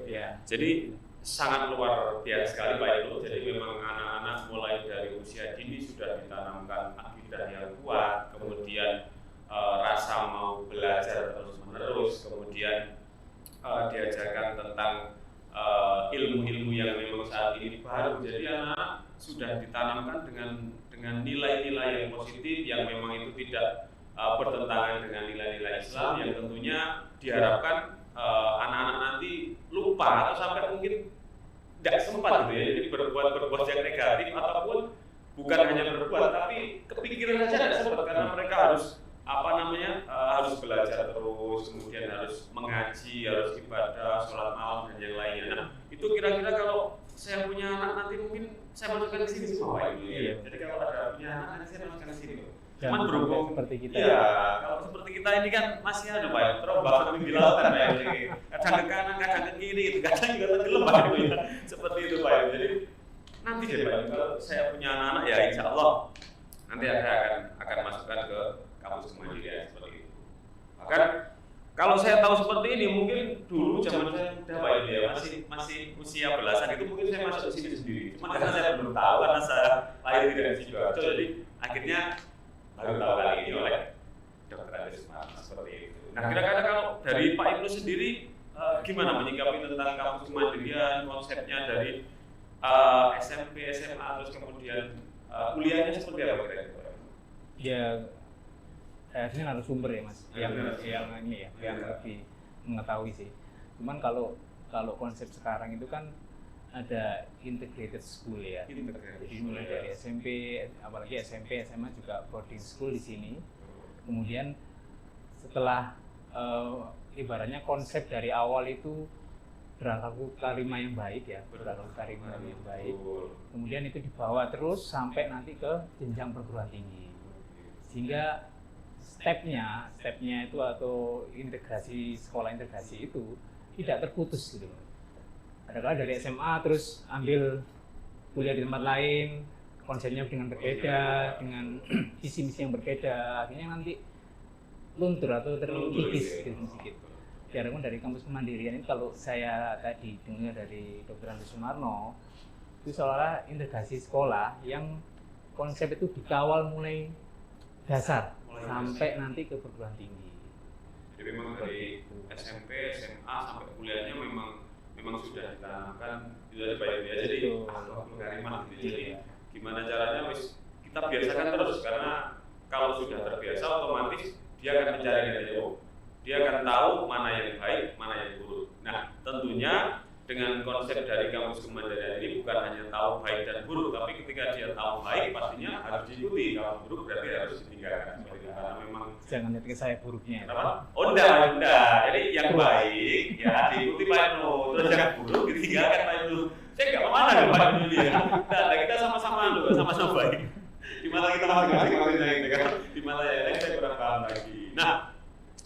[SPEAKER 3] Ya.
[SPEAKER 1] Jadi sangat luar biasa sekali Pak Ibnu. Jadi memang anak-anak mulai dari usia dini sudah ditanamkan akidah yang kuat, kemudian rasa mau belajar terus-menerus, kemudian diajarkan tentang ilmu-ilmu yang memang saat ini baru. Jadi anak sudah ditanamkan dengan nilai-nilai yang positif yang memang itu tidak bertentangan dengan nilai-nilai Islam, yang tentunya diharapkan anak-anak nanti lupa atau sampai mungkin tidak sempat gitu ya, jadi berbuat yang negatif ataupun bukan hanya berbuat tapi kepikiran saja tidak sempat, karena mereka harus harus belajar terus, kemudian harus mengaji, harus ibadah, sholat malam dan yang lainnya. Nah, itu kira-kira kalau saya punya anak nanti mungkin saya masukkan ke sini semua Pak Ibnu ya. Jadi kalau ada punya anak nanti saya masukkan ke sini. Cuman berhubung
[SPEAKER 2] seperti kita.
[SPEAKER 1] Iya, kalau seperti kita ini kan masih ada Pak Ibnu, terombang di lautan Pak Ibnu. Kadang ke kanan, kadang ke kiri, kadang juga tenggelam Pak Ibnu ya. Seperti itu Pak Ibnu. Jadi nanti deh Pak Ibnu, kalau saya punya anak ya insya Allah nanti saya akan masukkan ke kampus Kemandirian seperti itu. Bahkan kalau saya tahu seperti ini, mungkin dulu zaman saya muda Pak Ibnu ya, masih usia belasan itu mungkin saya masuk ke sini sendiri. Cuma karena saya belum tahu, karena saya lahir tidak di Sidoarjo, jadi akhirnya baru tahu kali ini oleh Dr. Andes seperti itu. Nah, kira-kira kalau dari Pak Ibnu sendiri gimana menyikapi tentang kampus Kemandirian, konsepnya dari SMP, SMA, terus kemudian kuliahnya seperti apa kira-kira?
[SPEAKER 2] Ya, ini narasumber ya Mas, yang ini ya, yang lebih mengetahui sih. Cuman kalau konsep sekarang itu kan ada integrated school ya. Jadi mulai dari SMP, apalagi SMP, SMA juga boarding school di sini. Kemudian setelah ibaratnya konsep dari awal itu berlaku karimah yang baik ya, berlaku karimah yang baik. Kemudian itu dibawa terus sampai nanti ke jenjang perguruan tinggi. Sehingga stepnya itu atau integrasi sekolah integrasi itu tidak terputus gitu. Kadang-kadang dari SMA terus ambil kuliah di tempat lain, konsepnya dengan berbeda, dengan visi-misi yang berbeda, akhirnya nanti luntur atau terkikis sedikit. Biarpun dari kampus kemandirian ini kalau saya tadi dengar dari Dr. Andi Sumarno itu seolah integrasi sekolah yang konsep itu dikawal mulai dasar sampai nanti ke perguruan tinggi.
[SPEAKER 1] Jadi memang dari SMP, SMA sampai kuliahnya memang sudah ditanamkan sudah baik ya. Jadi akhlakul karimah gitu. Jadi gimana caranya kita biasakan terus, karena kalau sudah terbiasa otomatis dia akan mencari yang jauh. Dia akan tahu mana yang baik, mana yang buruk. Nah, tentunya dengan konsep dari kampus kemandirian ini bukan hanya tahu baik dan buruk, tapi ketika dia tahu baik pastinya harus diikuti. Kalau buruk berarti harus ditinggalkan. Seperti itu. Karena memang
[SPEAKER 2] jangan lihat ke saya buruknya.
[SPEAKER 1] Kenapa? Enggak. Jadi yang baik ya diikuti Pak Ibnu, terus yang buruk ditinggalkan Pak Ibnu. Saya nggak kemana ya Pak Ibnu ya. Nah, kita sama-sama baik. Di mana kita masing-masing gitu kan? Di mana ya? Saya kurang paham lagi. Nah,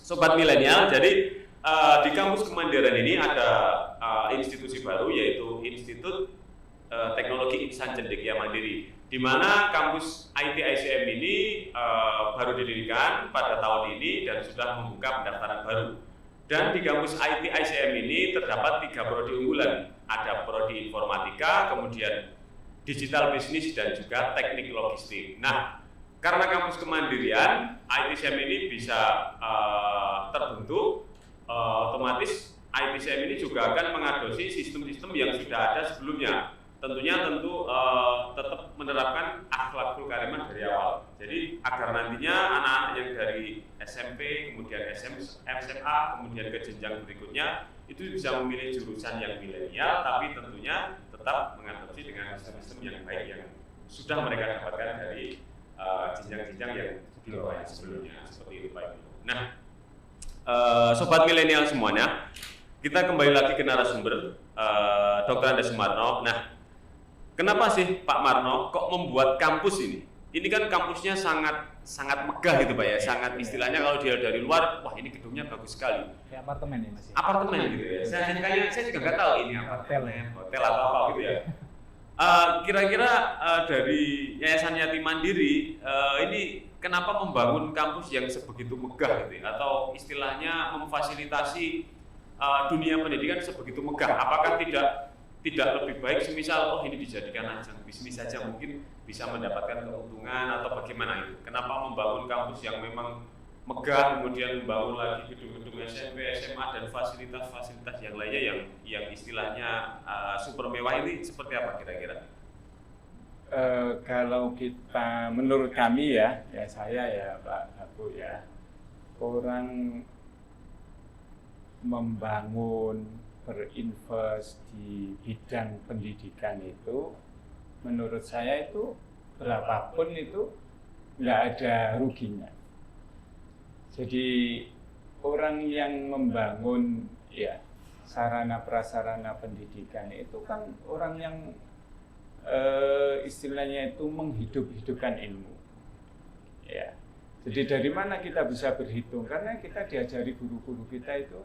[SPEAKER 1] Sobat Milenial, jadi di kampus kemandirian ini ada institusi baru yaitu Institut Teknologi Insan Cendekia Mandiri, di mana kampus IT ICM ini baru didirikan pada tahun ini dan sudah membuka pendaftaran baru. Dan di kampus IT ICM ini terdapat 3 prodi unggulan, ada prodi informatika, kemudian digital bisnis dan juga teknik logistik. Nah, karena kampus kemandirian, ITCM ini bisa terbentuk, otomatis ITCM ini juga akan mengadopsi sistem-sistem yang sudah ada sebelumnya. Tentunya tetap menerapkan akhlakul karimah dari awal. Jadi agar nantinya anak-anak yang dari SMP, kemudian SMA, kemudian ke jenjang berikutnya itu bisa memilih jurusan yang milenial, tapi tentunya tetap mengadopsi dengan sistem-sistem yang baik yang sudah mereka dapatkan dari jenjang-jenjang yang di bawah sebelumnya, seperti itu Pak Ibu. Nah, sobat milenial semuanya, kita kembali lagi ke narasumber Dr. Andi Sumarno. Nah, kenapa sih Pak Marno kok membuat kampus ini? Ini kan kampusnya sangat megah gitu Pak ya, sangat istilahnya kalau dia dari luar, wah ini gedungnya bagus sekali.
[SPEAKER 2] Kayak apartemen ya Mas?
[SPEAKER 1] Apartemen gitu ya. Saya juga nggak tahu ini apartemen, hotel atau apa gitu ya. Kira-kira dari Yayasan Yatim Mandiri ini kenapa membangun kampus yang sebegitu megah gitu, atau istilahnya memfasilitasi dunia pendidikan sebegitu megah? Apakah tidak lebih baik semisal ini dijadikan ajang bisnis saja, mungkin bisa mendapatkan keuntungan atau bagaimana itu? Kenapa membangun kampus yang memang megah, kemudian membangun lagi gedung-gedung SMP, SMA dan fasilitas-fasilitas yang lainnya yang istilahnya super mewah ini seperti apa kira-kira?
[SPEAKER 3] Kalau kita, menurut kami ya saya ya Pak Abu ya, orang membangun, berinvest di bidang pendidikan itu, menurut saya itu berapapun itu nggak ada ruginya. Jadi orang yang membangun ya sarana prasarana pendidikan itu kan orang yang istilahnya itu menghidup-hidupkan ilmu. Ya. Jadi dari mana kita bisa berhitung? Karena kita diajari guru-guru kita itu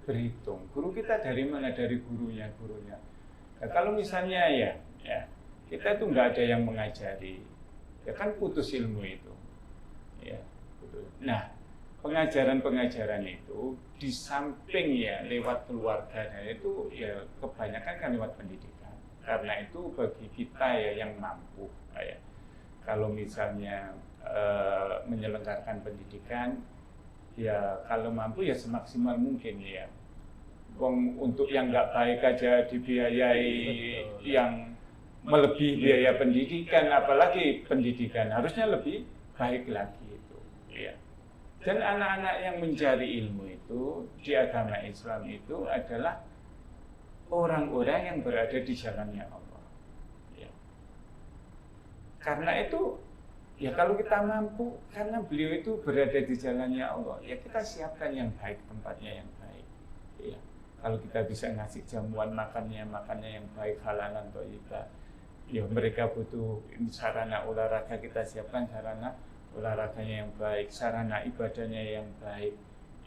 [SPEAKER 3] berhitung. Guru kita dari mana? Dari gurunya. Nah, kalau misalnya ya kita itu nggak ada yang mengajari, ya kan putus ilmu itu. Ya. Nah, pengajaran itu di samping ya lewat keluarga, dan itu ya kebanyakan kan lewat pendidikan. Karena itu bagi kita ya yang mampu, ya, kalau misalnya menyelenggarakan pendidikan, ya kalau mampu ya semaksimal mungkin ya. Untuk yang nggak baik aja dibiayai yang melebihi biaya pendidikan, apalagi pendidikan harusnya lebih baik lagi itu. Ya. Dan anak-anak yang mencari ilmu itu di agama Islam itu adalah orang-orang yang berada di jalannya Allah. Ya. Karena itu, ya kalau kita mampu, karena beliau itu berada di jalannya Allah, ya kita siapkan yang baik, tempatnya yang baik. Ya. Kalau kita bisa ngasih jamuan makannya yang baik, halalan thayyibah. Ya mereka butuh sarana olahraga, kita siapkan sarana olahraganya yang baik, sarana ibadahnya yang baik.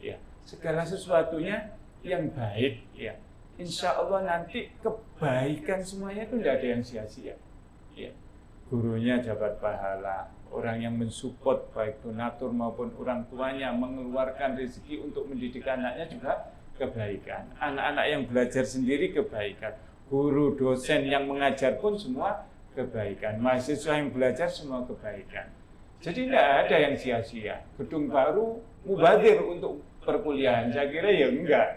[SPEAKER 3] Ya, segala sesuatunya yang baik, ya. Insya Allah nanti kebaikan semuanya itu tidak ada yang sia-sia. Ya. Gurunya dapat pahala, orang yang mensupport baik donatur maupun orang tuanya mengeluarkan rezeki untuk mendidik anaknya juga kebaikan. Anak-anak yang belajar sendiri kebaikan. Guru, dosen yang mengajar pun semua kebaikan. Mahasiswa yang belajar semua kebaikan. Jadi tidak ada yang sia-sia. Gedung baru mubazir untuk perkuliahan, saya kira ya enggak.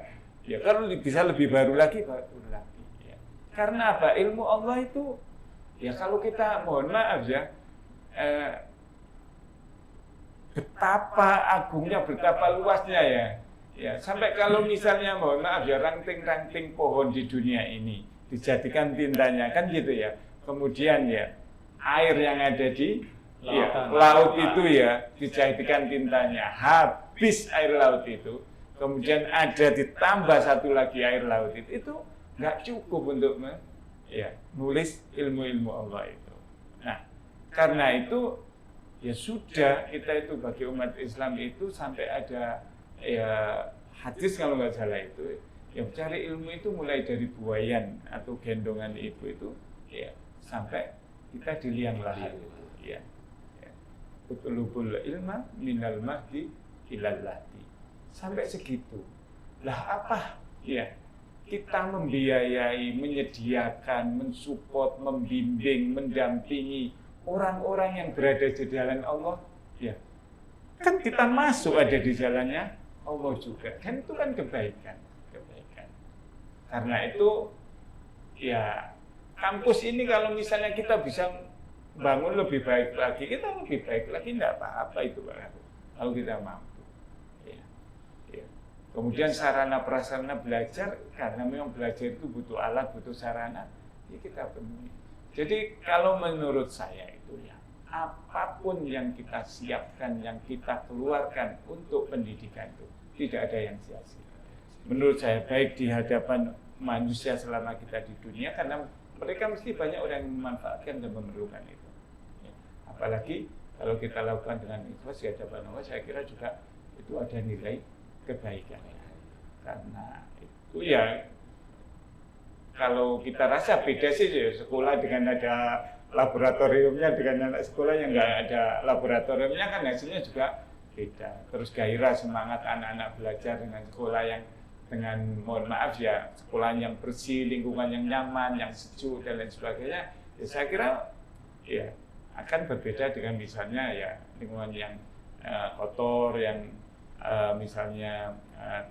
[SPEAKER 3] Ya kalau bisa lebih baru lagi, Ya. Karena apa? Ilmu Allah itu, ya kalau kita mohon maaf ya, betapa agungnya, betapa luasnya ya. Ya sampai kalau misalnya mohon maaf ya, ranting-ranting pohon di dunia ini dijadikan tintanya kan gitu ya. Kemudian ya air yang ada di laut itu ya dijadikan tintanya, habis air laut itu, kemudian ada ditambah satu lagi air laut itu nggak cukup untuk nulis ilmu-ilmu Allah itu. Nah karena itu ya sudah, kita itu bagi umat Islam itu sampai ada ya hadis kalau nggak salah itu, yang cari ilmu itu mulai dari buayan atau gendongan ibu itu ya sampai kita di liang lahat itu ya. Utlubul ilma minal mahdi ilal lahdi, sampai segitu. Lah apa ya, kita membiayai, menyediakan, mensupport, membimbing, mendampingi orang-orang yang berada di jalan Allah, ya kan kita masuk ada di jalannya Allah juga, kan itu kan kebaikan. Karena itu ya kampus ini kalau misalnya kita bisa bangun lebih baik lagi, kita lebih baik lagi, tidak apa-apa itu kalau kita mampu. Ya. Kemudian sarana prasarana belajar, karena memang belajar itu butuh alat, butuh sarana, ya kita penuhi. Jadi kalau menurut saya itu ya, apapun yang kita siapkan, yang kita keluarkan untuk pendidikan itu tidak ada yang sia-sia. Menurut saya baik di hadapan manusia selama kita di dunia, karena mereka mesti banyak orang yang memanfaatkan dan memerlukan itu. Ya. Apalagi kalau kita lakukan dengan ikhlas di hadapan Allah, saya kira juga itu ada nilai kebaikan. Karena itu ya, kalau kita rasa beda sih ya, sekolah dengan ada laboratoriumnya dengan anak sekolah yang nggak ada laboratoriumnya kan hasilnya juga beda. Terus gairah semangat anak-anak belajar dengan sekolah yang dengan mohon maaf ya, sekolah yang bersih, lingkungan yang nyaman, yang sejuk dan lain sebagainya, ya saya kira ya akan berbeda dengan misalnya ya lingkungan yang kotor, yang misalnya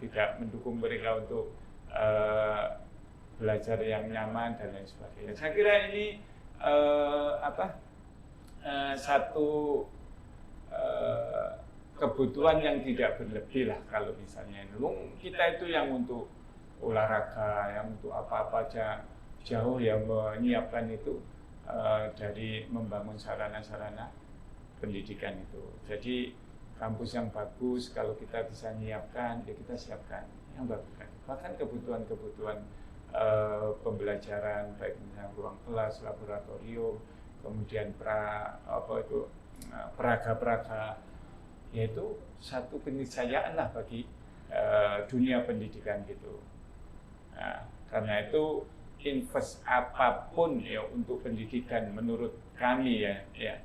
[SPEAKER 3] tidak mendukung mereka untuk belajar yang nyaman dan lain sebagainya. Saya kira ini satu kebutuhan yang tidak berlebih lah. Kalau misalnya kita itu yang untuk olahraga, yang untuk apa-apa aja jauh yang menyiapkan itu dari membangun sarana-sarana pendidikan itu. Jadi kampus yang bagus kalau kita bisa menyiapkan, ya kita siapkan yang bagus. Bahkan kebutuhan-kebutuhan pembelajaran, baik misalnya ruang kelas, laboratorium, kemudian peraga-peraga, yaitu satu keniscayaan lah bagi dunia pendidikan gitu. Nah, karena itu invest apapun ya untuk pendidikan menurut kami ya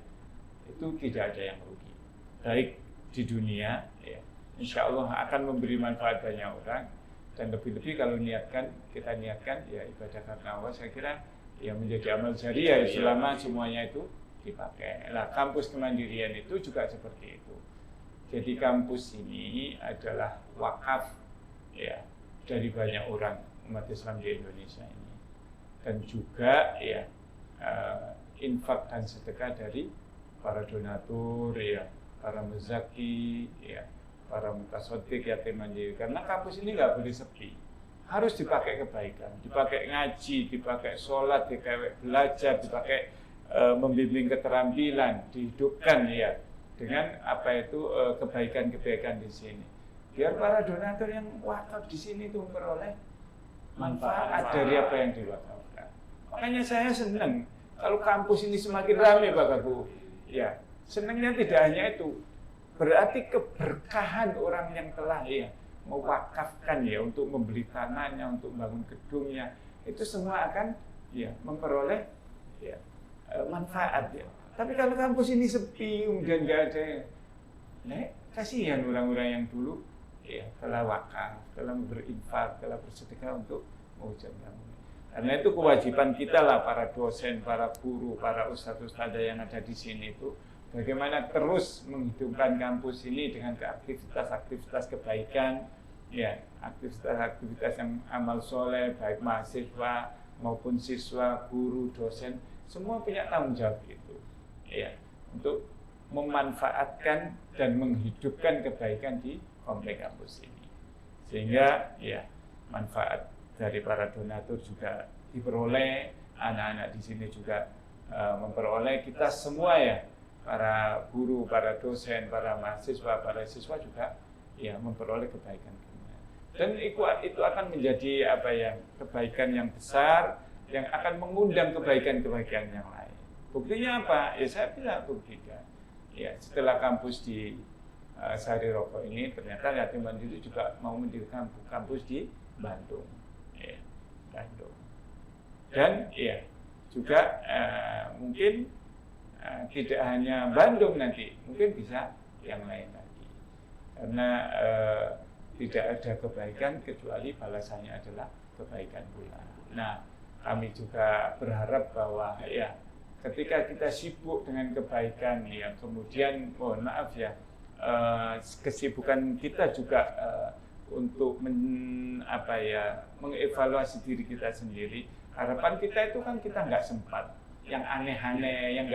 [SPEAKER 3] itu tidak ada yang rugi. Baik di dunia, ya, insya Allah akan memberi manfaat banyak orang, dan lebih-lebih kalau kita niatkan ya ibadah karena Allah, saya kira ya menjadi amal jariah selama semuanya itu dipakai. Nah, kampus kemandirian itu juga seperti itu. Jadi kampus ini adalah wakaf ya dari banyak orang umat Islam di Indonesia ini, dan juga ya infak dan sedekah dari para donatur ya, para muzaki ya, para mutasodik, yatim mandiri. Karena kampus ini nggak boleh sepi, harus dipakai kebaikan, dipakai ngaji, dipakai sholat, dipakai belajar, dipakai membimbing keterampilan, dihidupkan ya dengan apa itu kebaikan-kebaikan di sini. Biar para donatur yang wakaf di sini itu memperoleh manfaat dari apa yang diwakafkan. Makanya saya senang kalau kampus ini semakin ramai Pak Guru. Ya, senangnya tidak hanya itu. Berarti keberkahan orang yang telah ya mewakafkan ya untuk membeli tanahnya, untuk bangun gedungnya, itu semua akan ya memperoleh ya manfaat ya. Tapi kalau kampus ini sepi, kemudian nggak ada, kasihan orang-orang yang dulu ya telah wakaf, telah berinfak, telah bersedekah untuk mewujudkan. Karena itu kewajiban kita lah para dosen, para guru, para ustadz-ustadzah yang ada di sini itu bagaimana terus menghidupkan kampus ini dengan aktivitas-aktivitas kebaikan, ya aktivitas-aktivitas yang amal soleh, baik mahasiswa maupun siswa, guru, dosen, semua punya tanggung jawab itu, ya untuk memanfaatkan dan menghidupkan kebaikan di komplek kampus ini, sehingga ya manfaat dari para donatur juga diperoleh, anak-anak di sini juga memperoleh, kita semua ya, para guru, para dosen, para mahasiswa, para siswa juga ya memperoleh kebaikan. Dan itu akan menjadi apa ya, kebaikan yang besar yang akan mengundang kebaikan-kebaikan yang lain. Buktinya apa? Ya saya bilang buktikan. Ya setelah kampus di Sari Rokok ini ternyata Yatim Mandiri juga mau mendirikan kampus di Bandung. Ya, Bandung. Dan ya juga mungkin tidak hanya Bandung nanti, mungkin bisa yang lain lagi. Karena tidak ada kebaikan kecuali balasannya adalah kebaikan pula. Nah, kami juga berharap bahwa ya ketika kita sibuk dengan kebaikan ya, kemudian mohon maaf ya kesibukan kita juga untuk mengevaluasi diri kita sendiri. Harapan kita itu kan kita nggak sempat yang aneh-aneh, yang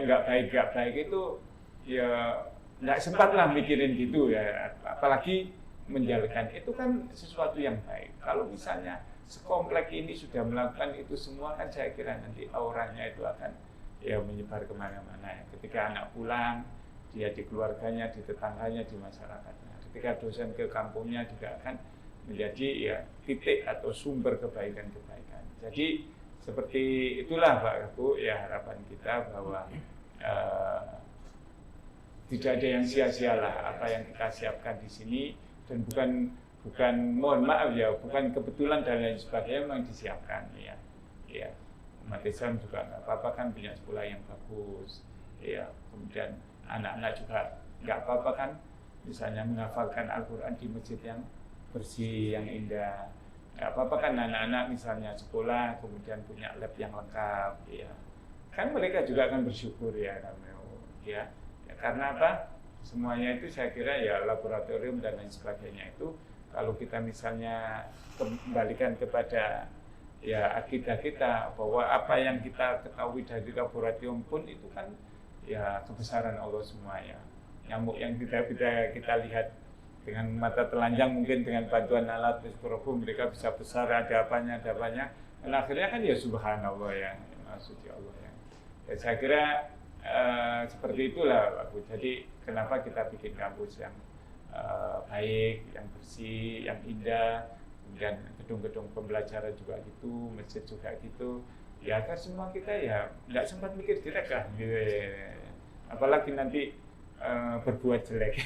[SPEAKER 3] nggak baik itu ya nggak sempat lah mikirin gitu ya, apalagi menjalankan itu kan sesuatu yang baik. Kalau misalnya sekomplek ini sudah melakukan itu semua, kan saya kira nanti auranya itu akan ya menyebar kemana-mana ya. Ketika anak pulang, dia di keluarganya, di tetangganya, di masyarakatnya. Ketika dosen ke kampungnya juga akan menjadi ya titik atau sumber kebaikan-kebaikan. Jadi seperti itulah Pak Bu ya harapan kita bahwa tidak ada yang sia-sialah apa yang kita siapkan di sini, dan bukan mohon maaf ya, bukan kebetulan dan lain sebagainya, memang disiapkan ya. Ya, umat Islam juga nggak apa-apa kan punya sekolah yang bagus, ya. Kemudian anak-anak juga nggak apa-apa kan, misalnya menghafalkan Al-Quran di masjid yang bersih, yang indah. Nggak apa-apa kan anak-anak misalnya sekolah kemudian punya lab yang lengkap, ya. Kan mereka juga akan bersyukur ya, ya. Karena apa? Semuanya itu saya kira ya laboratorium dan lain sebagainya itu kalau kita misalnya kembalikan kepada ya akidah kita bahwa apa yang kita ketahui dari laboratorium pun itu kan ya kebesaran Allah semuanya. Nyamuk yang kita lihat dengan mata telanjang mungkin dengan bantuan alat mikroskop mereka bisa besar, ada apanya. Dan akhirnya kan ya subhanallah ya, maksudnya Allah ya. Ya saya kira seperti itulah Pak Bu. Jadi kenapa kita bikin kampus yang baik, yang bersih, yang indah, kemudian gedung-gedung pembelajaran juga gitu, masjid juga gitu. Ya kan semua kita ya nggak sempat mikir jelek lah, gitu. Apalagi nanti berbuat jelek.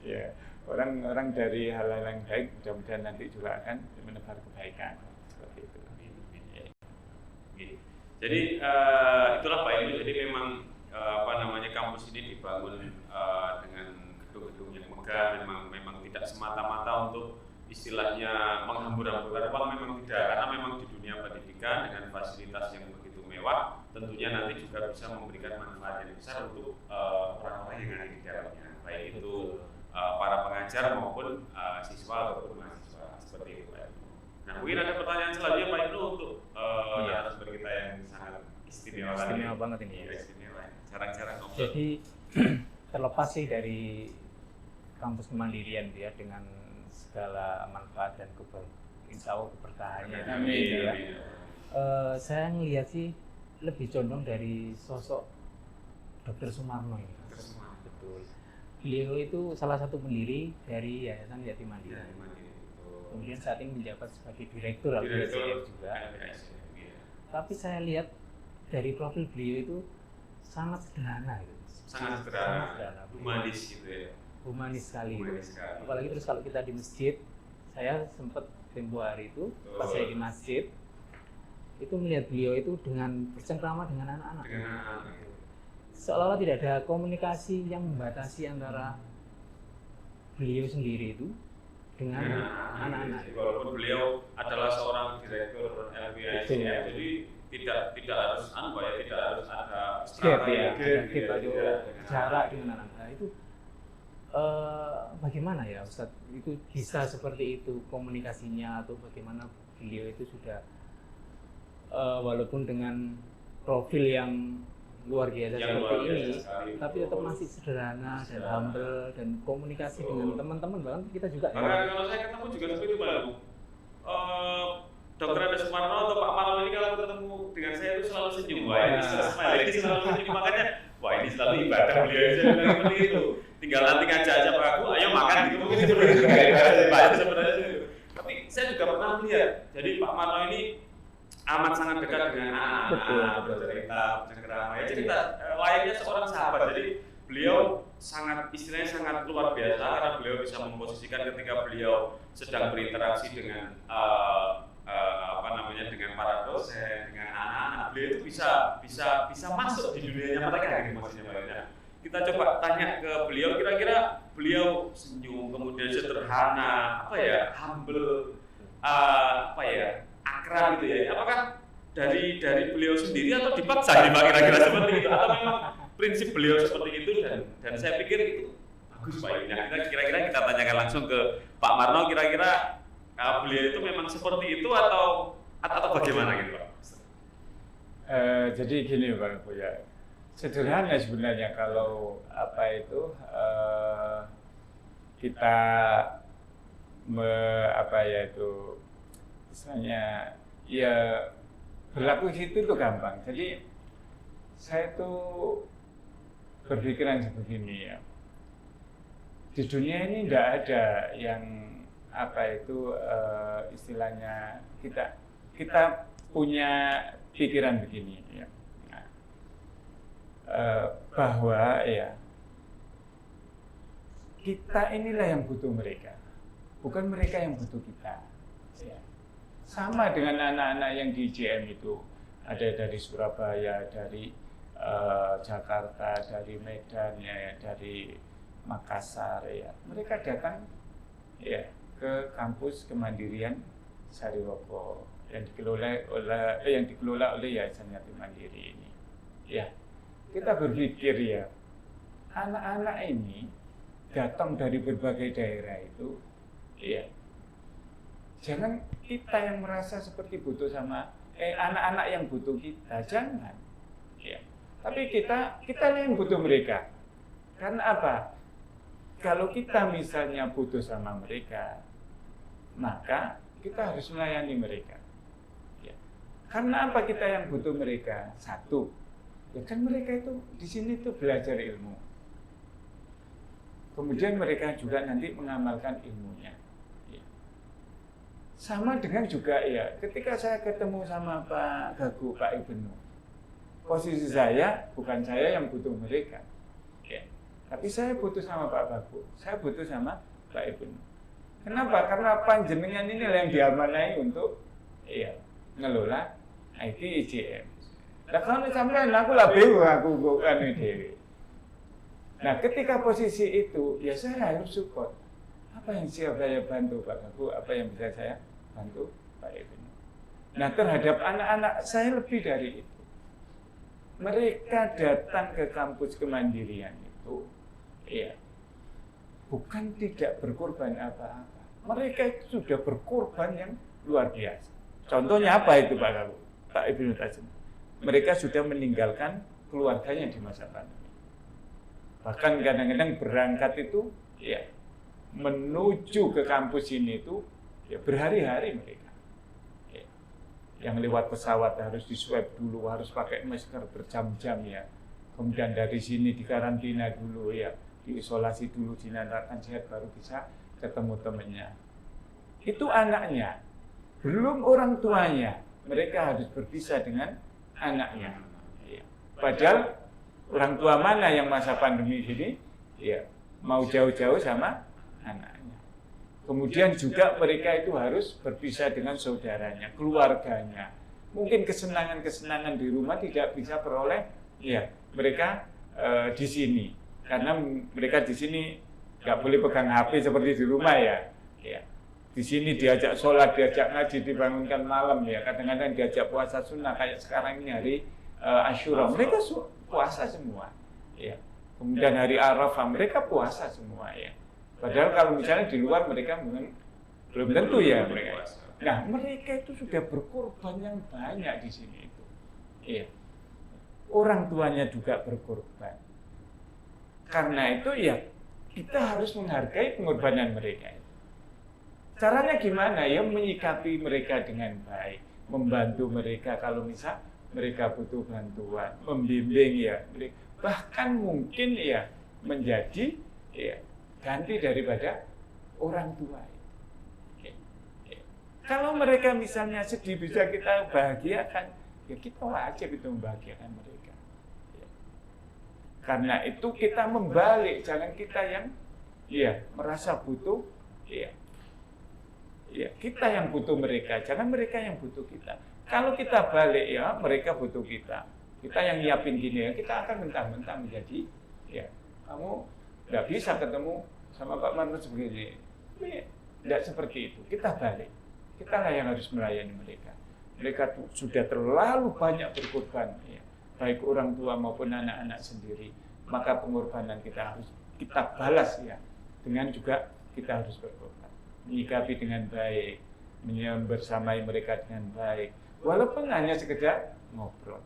[SPEAKER 3] Ya orang-orang dari hal-hal yang baik mudah-mudahan nanti juga akan menebar kebaikan seperti itu.
[SPEAKER 1] Jadi itulah Pak Ibu. Jadi memang kampus ini dibangun dengan gedung-gedung yang megah, memang tidak semata-mata untuk istilahnya menghambur-hamburkan uang, memang tidak, karena memang di dunia pendidikan dengan fasilitas yang begitu mewah tentunya nanti juga bisa memberikan manfaat yang besar untuk orang-orang yang ada di dalamnya, baik itu para pengajar maupun siswa ataupun mahasiswa, seperti itu Pak Ibnu. Nah mungkin ada pertanyaan selanjutnya Pak Ibnu untuk narasumber kita yang sangat istimewa
[SPEAKER 2] banget ini ya.
[SPEAKER 1] Jarang-jarang ngobrol.
[SPEAKER 2] Jadi terlepas sih dari kampus kemandirian ya dengan segala manfaat dan insya Allah bertahannya.
[SPEAKER 3] Amin.
[SPEAKER 1] Amin.
[SPEAKER 2] Saya ngelihat sih lebih condong dari sosok Dr. Sumarno ini. Betul. Beliau itu salah satu pendiri dari Yayasan Yatim Mandiri.
[SPEAKER 1] Ya, Mandiri.
[SPEAKER 2] Kemudian saat ini menjabat sebagai direktur
[SPEAKER 1] Direktur
[SPEAKER 2] LPSCF juga.
[SPEAKER 1] LPSCF, iya.
[SPEAKER 2] Tapi saya lihat dari profil beliau itu sangat sederhana gitu.
[SPEAKER 1] Sangat sederhana, humanis gitu ya.
[SPEAKER 2] Humanis sekali.
[SPEAKER 1] Humanis sekali.
[SPEAKER 2] Apalagi terus kalau kita di masjid, saya sempat tempo hari itu pas saya di masjid itu melihat beliau itu dengan bercengkrama dengan anak-anak.
[SPEAKER 1] Dengan anak-anak.
[SPEAKER 2] Seolah-olah tidak ada komunikasi yang membatasi antara beliau sendiri itu dengan anak-anak.
[SPEAKER 1] Walaupun beliau adalah seorang direktur LPSCF, jadi tidak harus tidak harus ada
[SPEAKER 2] Gap
[SPEAKER 1] strata
[SPEAKER 2] ya,
[SPEAKER 1] yang
[SPEAKER 2] ada
[SPEAKER 1] gitu
[SPEAKER 2] gap,
[SPEAKER 1] ya,
[SPEAKER 2] ada
[SPEAKER 1] dengan
[SPEAKER 2] jarak dengan anak-anak. Nah, itu bagaimana ya Ustadz itu bisa seperti itu komunikasinya, atau bagaimana beliau itu sudah walaupun dengan profil yang luar biasa
[SPEAKER 1] Yang
[SPEAKER 2] seperti
[SPEAKER 1] luar biasa
[SPEAKER 2] ini,
[SPEAKER 1] sekali.
[SPEAKER 2] tapi tetap masih sederhana dan humble dan komunikasi dengan teman-teman, bahkan kita juga
[SPEAKER 1] Bahkan kalau saya ketemu juga seperti itu Pak Lu. Dokter Ade Sumarno atau Pak Marno ini kalau ketemu dengan saya itu selalu senyum. Wah ini smile, selalu senyum, makanya wah ini selalu ibadah beliau aja seperti itu. Tinggal nanti ngajak aja Pak aku, ayo makan gitu mungkin itu sebenarnya. Tapi saya juga pernah melihat, jadi Pak Marno ini amat sangat dekat dengan anak-anak, bercerita, bercengkrama, ya cerita layaknya seorang sahabat. Jadi beliau sangat istilahnya sangat luar biasa karena beliau bisa memposisikan ketika beliau sedang berinteraksi dengan dengan para dosen, dengan anak-anak, beliau itu bisa masuk di dunianya mereka gitu maksudnya. Kita coba tanya ke beliau, kira-kira beliau senyum, kemudian sederhana, humble, akrab gitu ya. Apakah dari beliau sendiri atau dipaksa nih Pak kira-kira seperti itu, atau memang prinsip beliau seperti itu, dan saya pikir itu bagus Pak ini. Nah, kira-kira kita tanyakan langsung ke Pak Marno, kira-kira beliau itu memang seperti itu atau bagaimana gitu Pak?
[SPEAKER 3] Jadi gini Pak Buya, sederhana sebenarnya kalau kita misalnya ya berlaku di situ itu gampang. Jadi saya tuh berpikiran sebegini ya, di dunia ini tidak ada yang istilahnya kita punya pikiran begini ya, bahwa ya kita inilah yang butuh mereka, bukan mereka yang butuh kita. Ya. Sama dengan anak-anak yang di IJM itu, ada dari Surabaya, dari Jakarta, dari Medan, ya, dari Makassar, ya. Mereka datang ya ke kampus Kemandirian Sariwoko yang dikelola oleh Yayasan Yatim Mandiri ini. Ya, kita berpikir ya, anak-anak ini datang dari berbagai daerah itu, ya. Jangan kita yang merasa seperti butuh sama anak-anak yang butuh kita, jangan. Ya. Tapi kita yang butuh mereka. Karena apa? Kalau kita misalnya butuh sama mereka, maka kita harus melayani mereka. Ya. Karena apa kita yang butuh mereka? Satu, ya kan mereka itu di sini tuh belajar ilmu. Kemudian mereka juga nanti mengamalkan ilmunya. Ya. Sama dengan juga ya, ketika saya ketemu sama Pak Gagu, Pak Ibnu, posisi saya bukan saya yang butuh mereka. Ya. Tapi saya butuh sama Pak Gagu, saya butuh sama Pak Ibnu. Kenapa? Karena panjenengan ini yang diamanai untuk ngelola IT IJM. Nah kalau sampai aku lah bingung aku kan ini. Nah ketika posisi itu ya saya harus support. Apa yang siap saya bantu Pak Gagu, apa yang bisa saya bantu Pak Ibnu. Nah terhadap anak-anak saya lebih dari itu. Mereka datang ke kampus Kemandirian itu, ya, bukan tidak berkorban apa-apa. Mereka itu sudah berkorban yang luar biasa. Contohnya apa itu Pak Gagu, Pak Ibnu Tajim? Mereka sudah meninggalkan keluarganya di masa pandemi. Bahkan kadang-kadang berangkat itu, ya, menuju ke kampus ini itu, ya berhari-hari mereka. Ya. Yang lewat pesawat harus diswab dulu, harus pakai masker berjam-jam ya. Kemudian dari sini dikarantina dulu ya, diisolasi dulu, dinyatakan sehat baru bisa ketemu temannya. Itu anaknya, belum orang tuanya. Mereka harus berpisah dengan anaknya. Ya. Padahal orang tua mana yang masa pandemi ini ya mau jauh-jauh sama anaknya. Kemudian juga mereka itu harus berpisah dengan saudaranya, keluarganya. Mungkin kesenangan-kesenangan di rumah tidak bisa peroleh, ya mereka di sini. Karena mereka di sini nggak boleh pegang HP seperti di rumah ya. Ya. Di sini diajak sholat, diajak ngaji, dibangunkan malam ya. Kadang-kadang diajak puasa sunnah kayak sekarang ini hari Asyura. Mereka puasa semua. Ya. Kemudian hari Arafah mereka puasa semua ya. Padahal kalau misalnya di luar mereka belum tentu ya mereka. Nah mereka itu sudah berkorban yang banyak di sini itu. Iya. Orang tuanya juga berkorban. Karena itu ya kita harus menghargai pengorbanan mereka. Caranya gimana ya? Menyikapi mereka dengan baik, membantu mereka kalau misal mereka butuh bantuan, membimbing ya. Bahkan mungkin ya menjadi ya ganti daripada orang tua. Kalau mereka misalnya sedih bisa kita bahagiakan, ya kita wajib itu membahagiakan mereka. Karena itu kita membalik, jangan kita yang merasa butuh, kita yang butuh mereka, jangan mereka yang butuh kita. Kalau kita balik ya mereka butuh kita yang nyiapin gini ya, kita akan mentang-mentang menjadi kamu nggak bisa ketemu sama Pak Marno begini. Tidak seperti itu. Kita balik. Kita lah yang harus melayani mereka. Mereka sudah terlalu banyak berkorban, ya. Baik orang tua maupun anak-anak sendiri. Maka pengorbanan kita harus kita balas ya. Dengan juga kita harus berkorban. Menyikapi dengan baik, bersamai mereka dengan baik. Walaupun hanya sekedar ngobrol.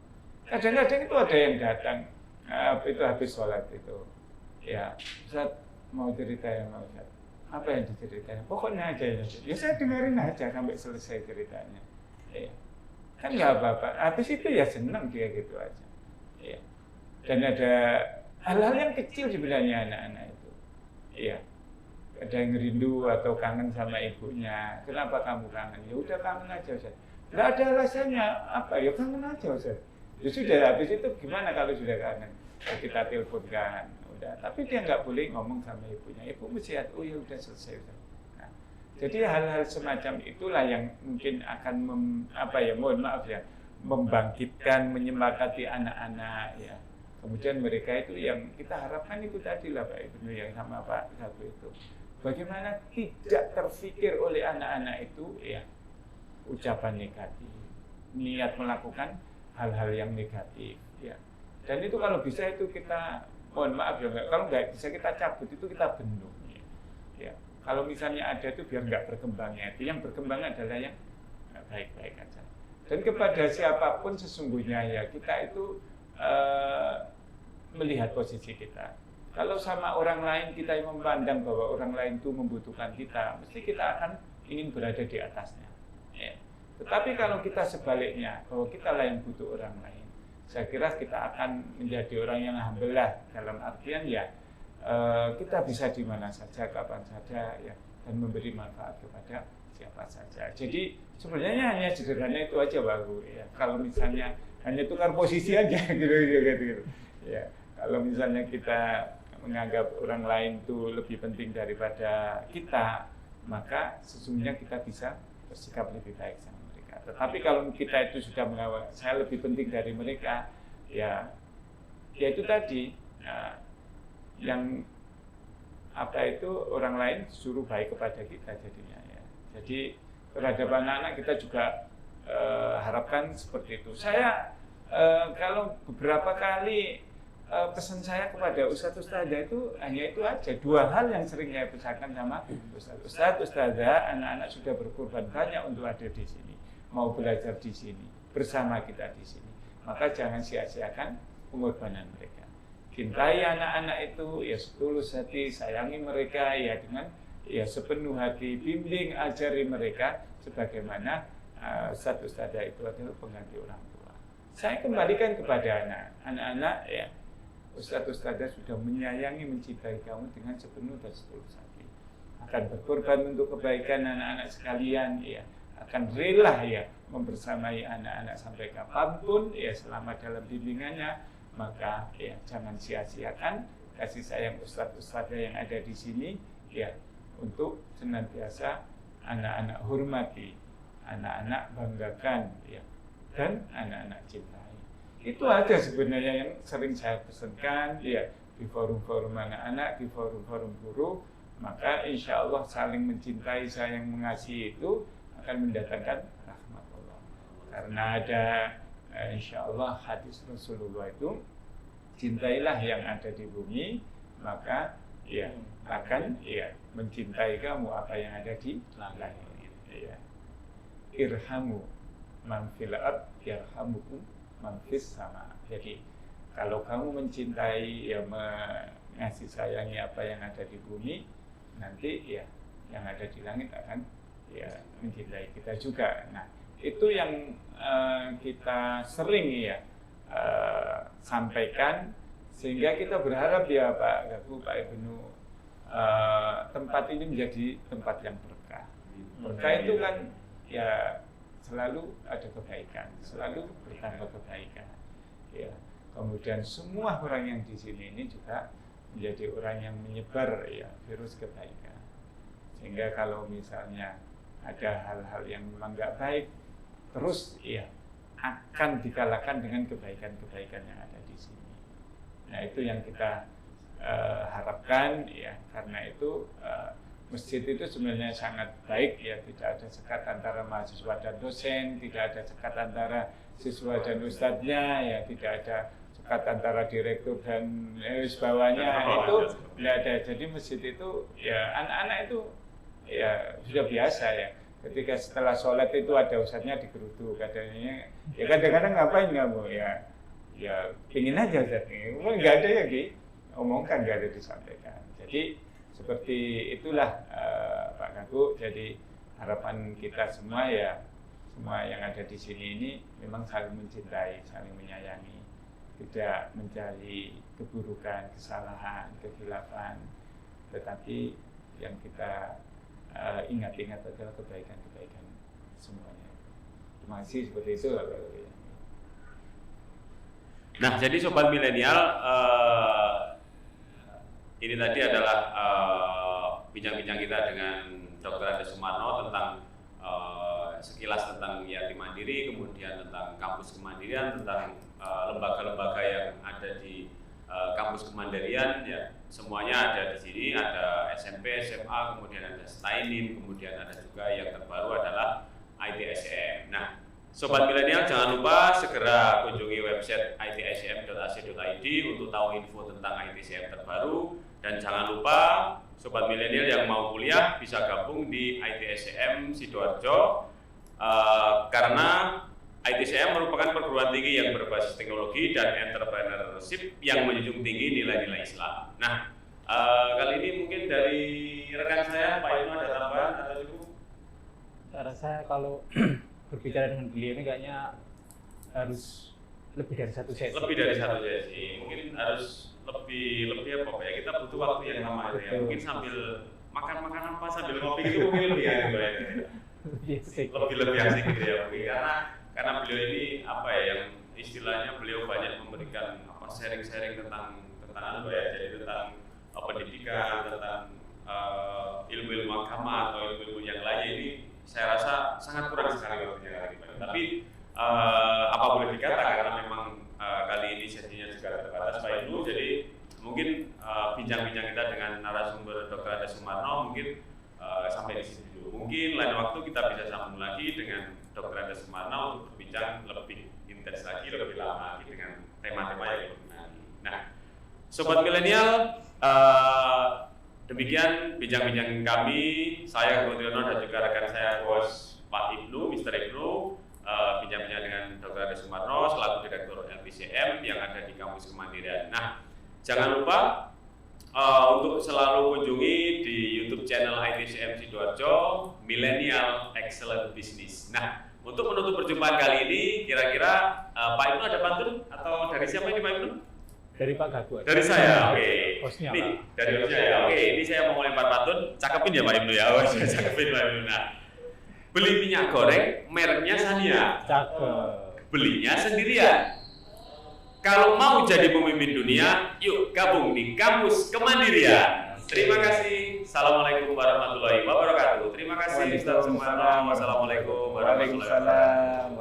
[SPEAKER 3] Kadang-kadang itu ada yang datang, itu habis sholat itu. Ya, Ustaz mau cerita ya mau Ustaz. Apa yang diceritain? Pokoknya aja ya saya dengerin aja sampai selesai ceritanya. Ya. Kan nggak apa-apa. Habis itu ya senang dia gitu aja. Ya. Dan ada hal-hal yang kecil sebenarnya anak-anak itu. Iya. Ada yang rindu atau kangen sama ibunya. Kenapa kamu kangen? Ya udah kangen aja Ustaz. Nggak ada alasannya apa? Ya kangen aja Ustaz. Ya sudah habis itu gimana kalau sudah kangen? Ya, kita teleponkan. Tapi dia nggak boleh ngomong sama ibunya. Ibu mesti oh ya udah selesai. Nah, jadi hal-hal semacam itulah yang mungkin akan mohon maaf ya, membangkitkan, menyemangati anak-anak ya. Kemudian mereka itu yang kita harapkan itu tadi lah Pak Ibnu yang sama Pak Satu itu. Bagaimana tidak terfikir oleh anak-anak itu ya ucapan negatif, niat melakukan hal-hal yang negatif ya. Dan itu kalau bisa itu kita mohon maaf ya, kalau nggak bisa kita cabut itu kita bendung. Ya. Kalau misalnya ada itu biar nggak berkembangnya, itu yang berkembang adalah yang baik-baik aja. Dan kepada siapapun sesungguhnya ya kita itu melihat posisi kita. Kalau sama orang lain kita yang memandang bahwa orang lain itu membutuhkan kita, mesti kita akan ingin berada di atasnya. Ya. Tetapi kalau kita sebaliknya, bahwa kita lah yang butuh orang lain, saya kira kita akan menjadi orang yang humble lah, dalam artian ya kita bisa di mana saja, kapan saja ya, dan memberi manfaat kepada siapa saja. Jadi sebenarnya hanya sederhana itu aja baru ya. Kalau misalnya hanya tukar posisi aja gitu. Ya, kalau misalnya kita menganggap orang lain itu lebih penting daripada kita, maka sesungguhnya kita bisa bersikap lebih baik sama mereka. Tetapi kalau kita itu sudah mengawal, saya lebih penting dari mereka, ya itu tadi yang orang lain suruh baik kepada kita jadinya ya. Jadi terhadap anak-anak kita juga harapkan seperti itu. Saya kalau beberapa kali pesan saya kepada Ustadz-Ustadzah itu hanya itu aja, dua hal yang sering saya pesankan sama Ustadz-Ustadzah, anak-anak sudah berkorban banyak untuk ada di sini, mau belajar di sini, bersama kita di sini. Maka jangan sia-siakan pengorbanan mereka. Cintai anak-anak itu ya setulus hati, sayangi mereka ya dengan ya sepenuh hati bimbing, ajari mereka sebagaimana Ustadz itu adalah pengganti orang tua. Saya kembalikan kepada anak-anak ya, Ustadz sudah menyayangi, mencintai kamu dengan sepenuh dan setulus hati, akan berkorban untuk kebaikan anak-anak sekalian ya, akan rela ya membersamai anak-anak sampai kapanpun ya selama dalam bimbingannya. Maka ya jangan sia-siakan kasih sayang ustadz yang ada di sini ya, untuk senantiasa anak-anak hormati, anak-anak banggakan ya, dan anak-anak cintai. Itu aja sebenarnya yang sering saya pesankan ya di forum-forum anak-anak, di forum-forum guru. Maka insya Allah saling mencintai, saling mengasihi itu akan mendatangkan rahmat Allah. Karena ada insya Allah hadis Rasulullah itu, cintailah yang ada di bumi, maka ya akan ya mencintai kamu apa yang ada di langit. Ya. Irhamu man fil ard yarhamukum man fis sama. Jadi kalau kamu mencintai ya mengasih sayangi apa yang ada di bumi, nanti ya yang ada di langit akan ya mencintai kita juga. Nah, itu yang kita sering ya sampaikan, sehingga kita berharap ya Pak Gaku, Pak Ibnu, tempat ini menjadi tempat yang berkah. Berkah itu kan ya selalu ada kebaikan, selalu bertambah kebaikan. Ya, kemudian semua orang yang di sini ini juga menjadi orang yang menyebar ya virus kebaikan. Sehingga kalau misalnya ada hal-hal yang memang nggak baik, terus ya akan dikalahkan dengan kebaikan-kebaikan yang ada di sini. Nah, itu yang kita harapkan ya. Karena itu masjid itu sebenarnya sangat baik ya, tidak ada sekat antara mahasiswa dan dosen, tidak ada sekat antara siswa dan ustadznya ya, tidak ada sekat antara direktur dan bawahnya, itu tidak ada. Jadi masjid itu ya anak-anak itu ya sudah biasa ya. Ketika setelah sholat itu ada ustadznya digeruduk, katanya ya kadang-kadang ngapain kamu ya pingin aja ustadznya, nggak ada yang diomongkan, nggak ada disampaikan. Jadi seperti itulah Pak Gaku. Jadi harapan kita semua ya, semua yang ada di sini ini memang saling mencintai, saling menyayangi, tidak mencari keburukan, kesalahan, kekhilafan, tetapi yang kita ingat-ingat adalah kebaikan-kebaikan semuanya. Terima kasih, seperti itu.
[SPEAKER 1] Nah, jadi sobat milenial, ini tadi adalah bincang-bincang kita dengan Dr. Andes Sumarno tentang sekilas tentang yatim mandiri, kemudian tentang kampus kemandirian, tentang lembaga-lembaga yang ada di kampus kemandirian ya, semuanya ada di sini. Ada SMP, SMA, kemudian ada Stainim, kemudian ada juga yang terbaru adalah ITSM. Nah, sobat milenial jangan lupa segera kunjungi website itsm.ac.id untuk tahu info tentang ITSM terbaru, dan jangan lupa sobat milenial yang mau kuliah bisa gabung di ITSM Sidoarjo karena ITSM merupakan perguruan tinggi yang berbasis teknologi dan entrepreneurship yang menjunjung tinggi nilai-nilai Islam. Nah, kali ini mungkin dari rekan saya, Pak Ibnu, ada tambahan atau cukup?
[SPEAKER 2] Saya rasa kalau berbicara dengan beliau ini kayaknya harus lebih dari satu sesi.
[SPEAKER 1] Lebih dari satu sesi, mungkin harus lebih apa ya? Kita butuh waktu yang lama ya. Mungkin sambil makan apa sambil ngopi itu mungkin lebih ya. Lebih asik gitu ya, karena beliau ini apa ya, yang istilahnya beliau banyak memberikan sharing-sharing tentang apa ya, jadi tentang pendidikan, tentang ilmu-ilmu agama atau ilmu-ilmu yang lainnya. Ini saya rasa sangat kurang sekali waktunya. Tapi apa boleh dikata, karena memang kali ini sesinya juga terbatas Pak Ibnu, jadi mungkin bincang-bincang kita dengan narasumber Dr. Andes Sumarno mungkin sampai di sini dulu. Mungkin lain waktu kita bisa sambung lagi dengan Dr. Andes Sumarno untuk berbincang lebih intens lagi, lebih lama lagi dengan tema-tema yang berkenan. Nah, sobat milenial, demikian bincang-bincang kami, saya Gudriono dan juga rekan saya bos Pak Ibnu, Mr. Ibnu, bincang-bincang dengan Dr. Andes Sumarno selaku Direktur LPCM yang ada di kampus Kemandirian. Nah, jangan lupa untuk selalu kunjungi di YouTube channel channel ITCM Sidoarjo, Millennial Excellent Business. Nah, untuk menutup perjumpaan kali ini, kira-kira Pak Ibnu ada pantun atau dari siapa ini Pak Ibnu?
[SPEAKER 2] Dari Pak Gagu.
[SPEAKER 1] Dari saya, oke.
[SPEAKER 2] Hostnya,
[SPEAKER 1] Nih,
[SPEAKER 2] Pak.
[SPEAKER 1] dari hostnya ya. Oke, ini saya mau melempar pantun, cakepin ya Pak Ibnu ya. Oh, saya cakepin Pak Ibnu. Nah, beli minyak goreng, mereknya Sania.
[SPEAKER 2] Cakep.
[SPEAKER 1] Belinya sendirian. Kalau mau jadi pemimpin dunia, yuk gabung di Kampus Kemandirian. Terima kasih. Assalamualaikum warahmatullahi wabarakatuh. Terima kasih Ustaz Sumarno. Wassalamualaikum warahmatullahi wabarakatuh.
[SPEAKER 3] Waalaikumsalam.